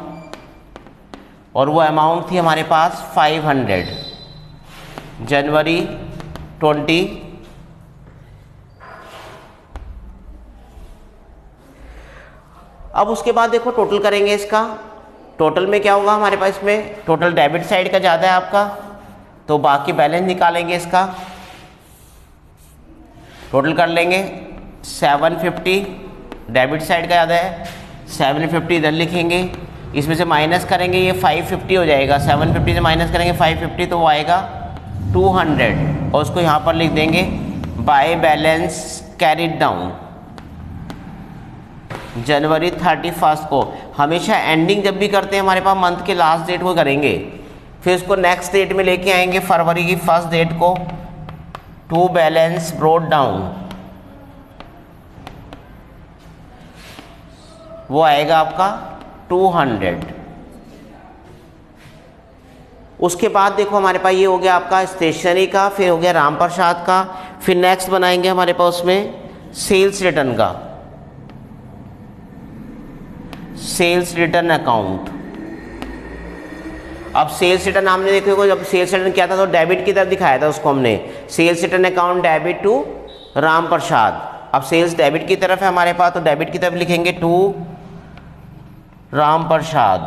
और वो अमाउंट थी हमारे पास 500 जनवरी 20। अब उसके बाद देखो टोटल करेंगे इसका। टोटल में क्या होगा हमारे पास, इसमें टोटल डेबिट साइड का ज़्यादा है आपका, तो बाकी बैलेंस निकालेंगे इसका। टोटल कर लेंगे 750, डेबिट साइड का ज़्यादा है, 750 इधर लिखेंगे, इसमें से माइनस करेंगे ये 550 हो जाएगा। 750 से माइनस करेंगे 550 तो वो आएगा 200, और उसको यहाँ पर लिख देंगे बाय बैलेंस कैरिड डाउन जनवरी 31 को। हमेशा एंडिंग जब भी करते हैं हमारे पास मंथ के लास्ट डेट को करेंगे, फिर उसको नेक्स्ट डेट में लेके आएंगे फरवरी की 1 डेट को, टू बैलेंस ब्रोड डाउन, वो आएगा आपका 200। उसके बाद देखो हमारे पास ये हो गया आपका स्टेशनरी का, फिर हो गया राम प्रसाद का, फिर नेक्स्ट बनाएंगे हमारे पास उसमें सेल्स रिटर्न का, सेल्स रिटर्न अकाउंट। अब सेल्स रिटर्न हमने देखो, जब सेल्स रिटर्न किया था तो डेबिट की तरफ दिखाया था उसको हमने, sales return account debit to Ram Prasad. अब सेल्स डेबिट की तरफ है हमारे पास, तो डेबिट की तरफ लिखेंगे टू राम प्रसाद,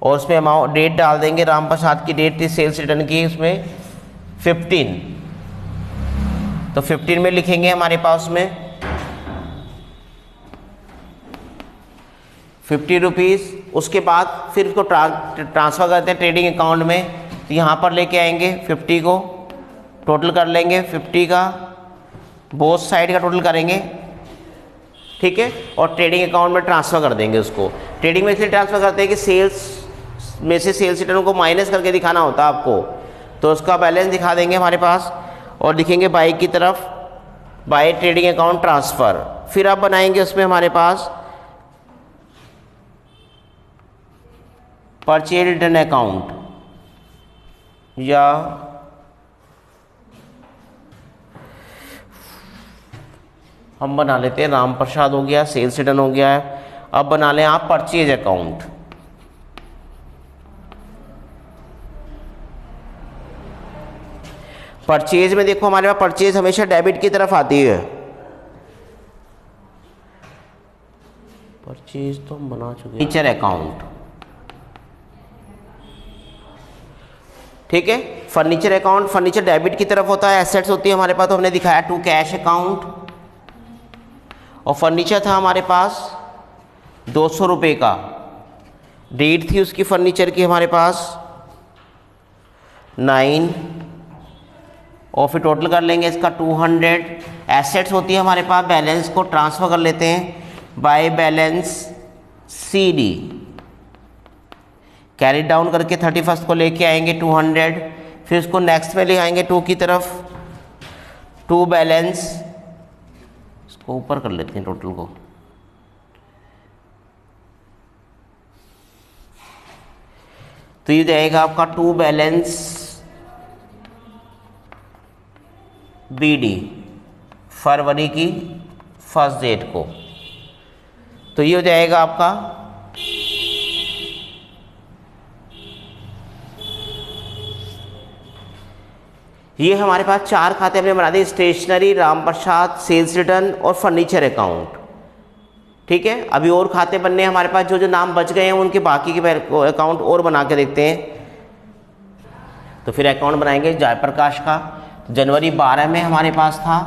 और उसमें अमाउंट डेट डाल देंगे। राम प्रसाद की डेट थी सेल्स रिटर्न की उसमें 15, तो 15 में लिखेंगे हमारे पास में 50 रुपीज़। उसके बाद फिर उसको ट्रांसफ़र करते हैं ट्रेडिंग अकाउंट में, तो यहाँ पर लेके आएंगे 50 को, टोटल कर लेंगे 50 का, बोथ साइड का टोटल करेंगे, ठीक है, और ट्रेडिंग अकाउंट में ट्रांसफ़र कर देंगे उसको। ट्रेडिंग में इसलिए ट्रांसफ़र करते हैं कि सेल्स में से सेल्स रिटर्न को माइनस करके दिखाना होता है आपको, तो उसका बैलेंस दिखा देंगे हमारे पास, और लिखेंगे बाय की तरफ बाय ट्रेडिंग अकाउंट ट्रांसफ़र। फिर आप बनाएंगे उसमें हमारे पास परचेज रिटर्न अकाउंट, या हम बना लेते हैं राम प्रसाद हो गया, सेल्स रिटर्न हो गया है। अब बना लें आप परचेज अकाउंट। परचेज में देखो हमारे पास परचेज हमेशा डेबिट की तरफ आती है। परचेज तो हम बना चुके हैं। फर्नीचर अकाउंट, ठीक है। फर्नीचर अकाउंट, फर्नीचर डेबिट की तरफ होता है, एसेट्स होती है हमारे पास, तो हमने दिखाया टू कैश अकाउंट। और फर्नीचर था हमारे पास 200 रुपये का, डेट थी उसकी फर्नीचर की हमारे पास 9, और फिर टोटल कर लेंगे इसका 200। एसेट्स होती है हमारे पास, बैलेंस को ट्रांसफ़र कर लेते हैं by balance CD, carry down करके 31 को लेके आएंगे 200, फिर उसको नेक्स्ट में ले आएंगे 2 की तरफ, 2 बैलेंस, इसको ऊपर कर लेते हैं टोटल को, तो ये जाएगा आपका 2 बैलेंस BD फरवरी की फर्स्ट डेट को, तो ये हो जाएगा आपका ये हमारे पास 4 खाते हमने बना दिए, stationery, Ram Prasad, sales return और फर्नीचर अकाउंट, ठीक है। अभी और खाते बनने हैं हमारे पास, जो जो नाम बच गए हैं उनके बाकी के अकाउंट और बना के देखते हैं। तो फिर अकाउंट बनाएंगे जयप्रकाश का, जनवरी 12 में हमारे पास था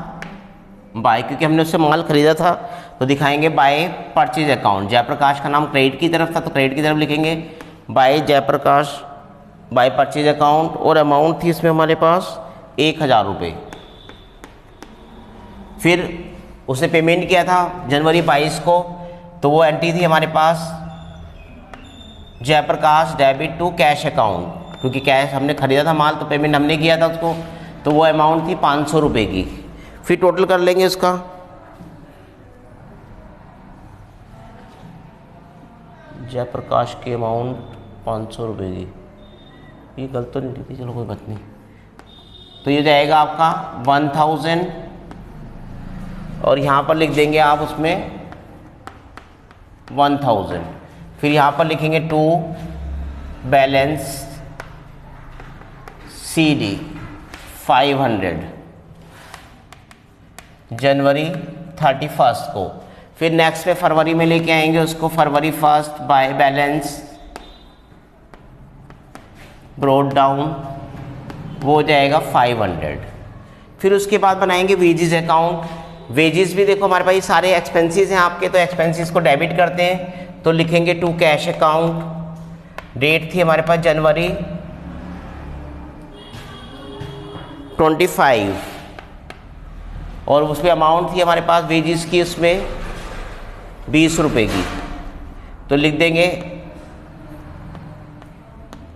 बाय, क्योंकि हमने उससे माल खरीदा था, तो दिखाएंगे बाय परचेज अकाउंट। जयप्रकाश का नाम क्रेडिट की तरफ था, तो क्रेडिट की तरफ लिखेंगे by Jayprakash, by purchase account, और अमाउंट थी इसमें हमारे पास 1000 रुपये। फिर उसने पेमेंट किया था जनवरी 22 को, तो वो एंट्री थी हमारे पास Jayprakash debit to cash account, क्योंकि कैश हमने खरीदा था माल, तो पेमेंट हमने किया था उसको, तो वो अमाउंट थी 500 रुपये की। फिर टोटल कर लेंगे इसका, जयप्रकाश की अमाउंट 500 रुपये की, ये गलत तो नहीं लिखी, चलो कोई बात नहीं। तो ये जाएगा आपका 1000, और यहाँ पर लिख देंगे आप उसमें 1000, फिर यहाँ पर लिखेंगे 2 बैलेंस CD 500 जनवरी 31 को, फिर नेक्स्ट पे फरवरी में लेके आएंगे उसको, फरवरी 1 बाय बैलेंस ब्रोड डाउन, वो हो जाएगा 500। फिर उसके बाद बनाएंगे वेजेस अकाउंट। वेजेस भी देखो हमारे पास ये सारे एक्सपेंसेस हैं आपके, तो एक्सपेंसेस को डेबिट करते हैं, तो लिखेंगे टू कैश अकाउंट, डेट थी हमारे पास जनवरी 25, और उसमें अमाउंट थी हमारे पास वेजेस की उसमें 20 रुपये की, तो लिख देंगे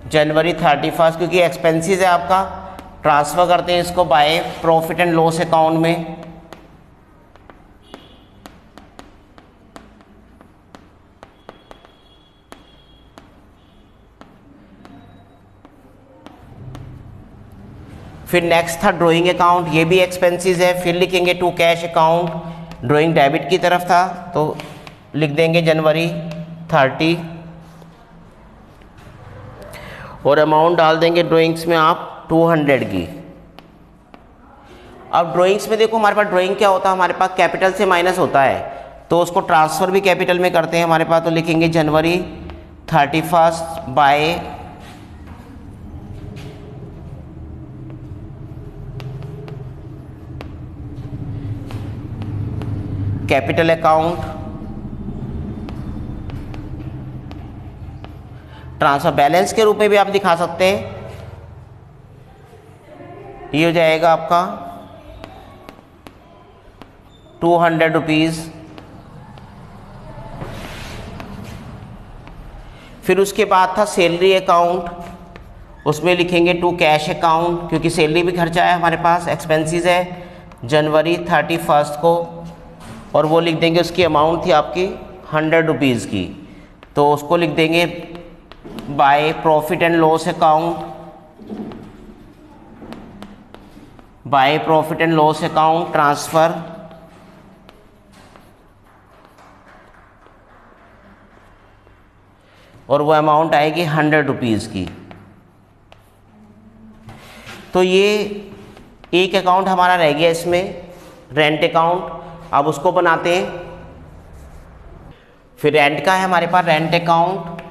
जनवरी 31, क्योंकि एक्सपेंसेस है आपका, ट्रांसफ़र करते हैं इसको by profit and loss account में। फिर नेक्स्ट था ड्राइंग अकाउंट, ये भी एक्सपेंसेस है, फिर लिखेंगे to cash account, drawing debit की तरफ था, तो लिख देंगे जनवरी 30, और अमाउंट डाल देंगे ड्राइंग्स में आप 200 की। अब ड्राइंग्स में देखो हमारे पास ड्राइंग क्या होता है, हमारे पास कैपिटल से माइनस होता है, तो उसको ट्रांसफ़र भी कैपिटल में करते हैं हमारे पास, तो लिखेंगे जनवरी 31 by capital account, transfer balance के रूप में भी आप दिखा सकते हैं। ये हो जाएगा आपका 200 रुपीज़। फिर उसके बाद था सैलरी अकाउंट, उसमें लिखेंगे टू कैश अकाउंट, क्योंकि सैलरी भी खर्चा है हमारे पास, एक्सपेंसेस है, जनवरी 31 को, और वो लिख देंगे उसकी अमाउंट थी आपकी 100 रुपीज़ की, तो उसको लिख देंगे by profit and loss account, by profit and loss account transfer और वो अमाउंट आएगी 100 रुपीज़ की। तो ये एक अकाउंट हमारा रह गया इसमें, रेंट अकाउंट। अब उसको बनाते हैं। फिर रेंट का है हमारे पास रेंट अकाउंट,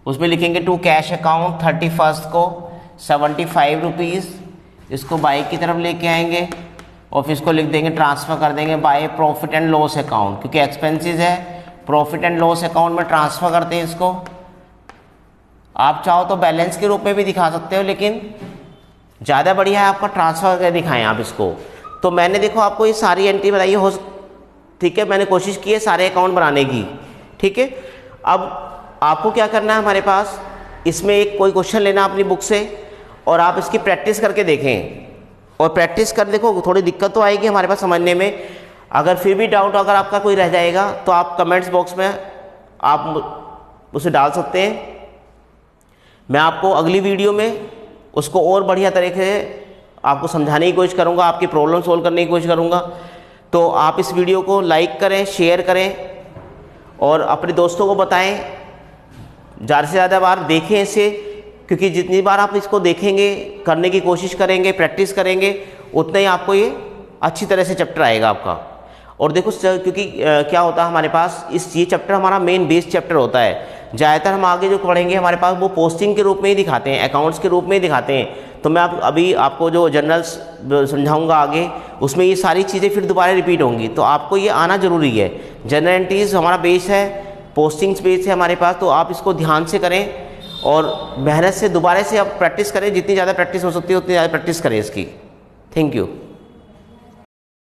उसमें लिखेंगे टू कैश अकाउंट 31 को 75 रुपीज़। इसको बाई की तरफ लेके आएंगे और फिर इसको लिख देंगे, ट्रांसफ़र कर देंगे by profit and loss account, क्योंकि एक्सपेंसेस है, प्रॉफिट एंड लॉस अकाउंट में ट्रांसफ़र करते हैं इसको। आप चाहो तो बैलेंस के रूप में भी दिखा सकते हो, लेकिन ज़्यादा बढ़िया है आपका ट्रांसफ़र करके दिखाएं आप इसको। तो मैंने देखो आपको ये सारी एंट्री बताई हो, ठीक है, मैंने कोशिश की है सारे अकाउंट बनाने की, ठीक है। अब आपको क्या करना है, हमारे पास इसमें एक कोई क्वेश्चन लेना अपनी बुक से और आप इसकी प्रैक्टिस करके देखें, और प्रैक्टिस कर देखो। थोड़ी दिक्कत तो आएगी हमारे पास समझने में, अगर फिर भी डाउट अगर आपका कोई रह जाएगा तो आप कमेंट्स बॉक्स में आप उसे डाल सकते हैं। मैं आपको अगली वीडियो में उसको और बढ़िया तरीके से आपको समझाने की कोशिश करूँगा, आपकी प्रॉब्लम सोल्व करने की कोशिश करूँगा। तो आप इस वीडियो को लाइक करें, शेयर करें और अपने दोस्तों को बताएं, ज़्यादा से ज़्यादा बार देखें इसे, क्योंकि जितनी बार आप इसको देखेंगे, करने की कोशिश करेंगे, प्रैक्टिस करेंगे, उतना ही आपको ये अच्छी तरह से चैप्टर आएगा आपका। और देखो क्योंकि क्या होता है हमारे पास, ये चैप्टर हमारा मेन बेस चैप्टर होता है। ज़्यादातर हम आगे जो पढ़ेंगे हमारे पास वो पोस्टिंग के रूप में ही दिखाते हैं, अकाउंट्स के रूप में ही दिखाते हैं। तो मैं अभी आपको जो जनरल्स समझाऊंगा आगे, उसमें ये सारी चीज़ें फिर दोबारा रिपीट होंगी, तो आपको ये आना ज़रूरी है। जनरल एंट्रीज हमारा बेस है, पोस्टिंग्स बेस है हमारे पास, तो आप इसको ध्यान से करें और मेहनत से दोबारा से आप प्रैक्टिस करें, जितनी ज़्यादा प्रैक्टिस हो सकती है उतनी ज़्यादा प्रैक्टिस करें इसकी। Thank you.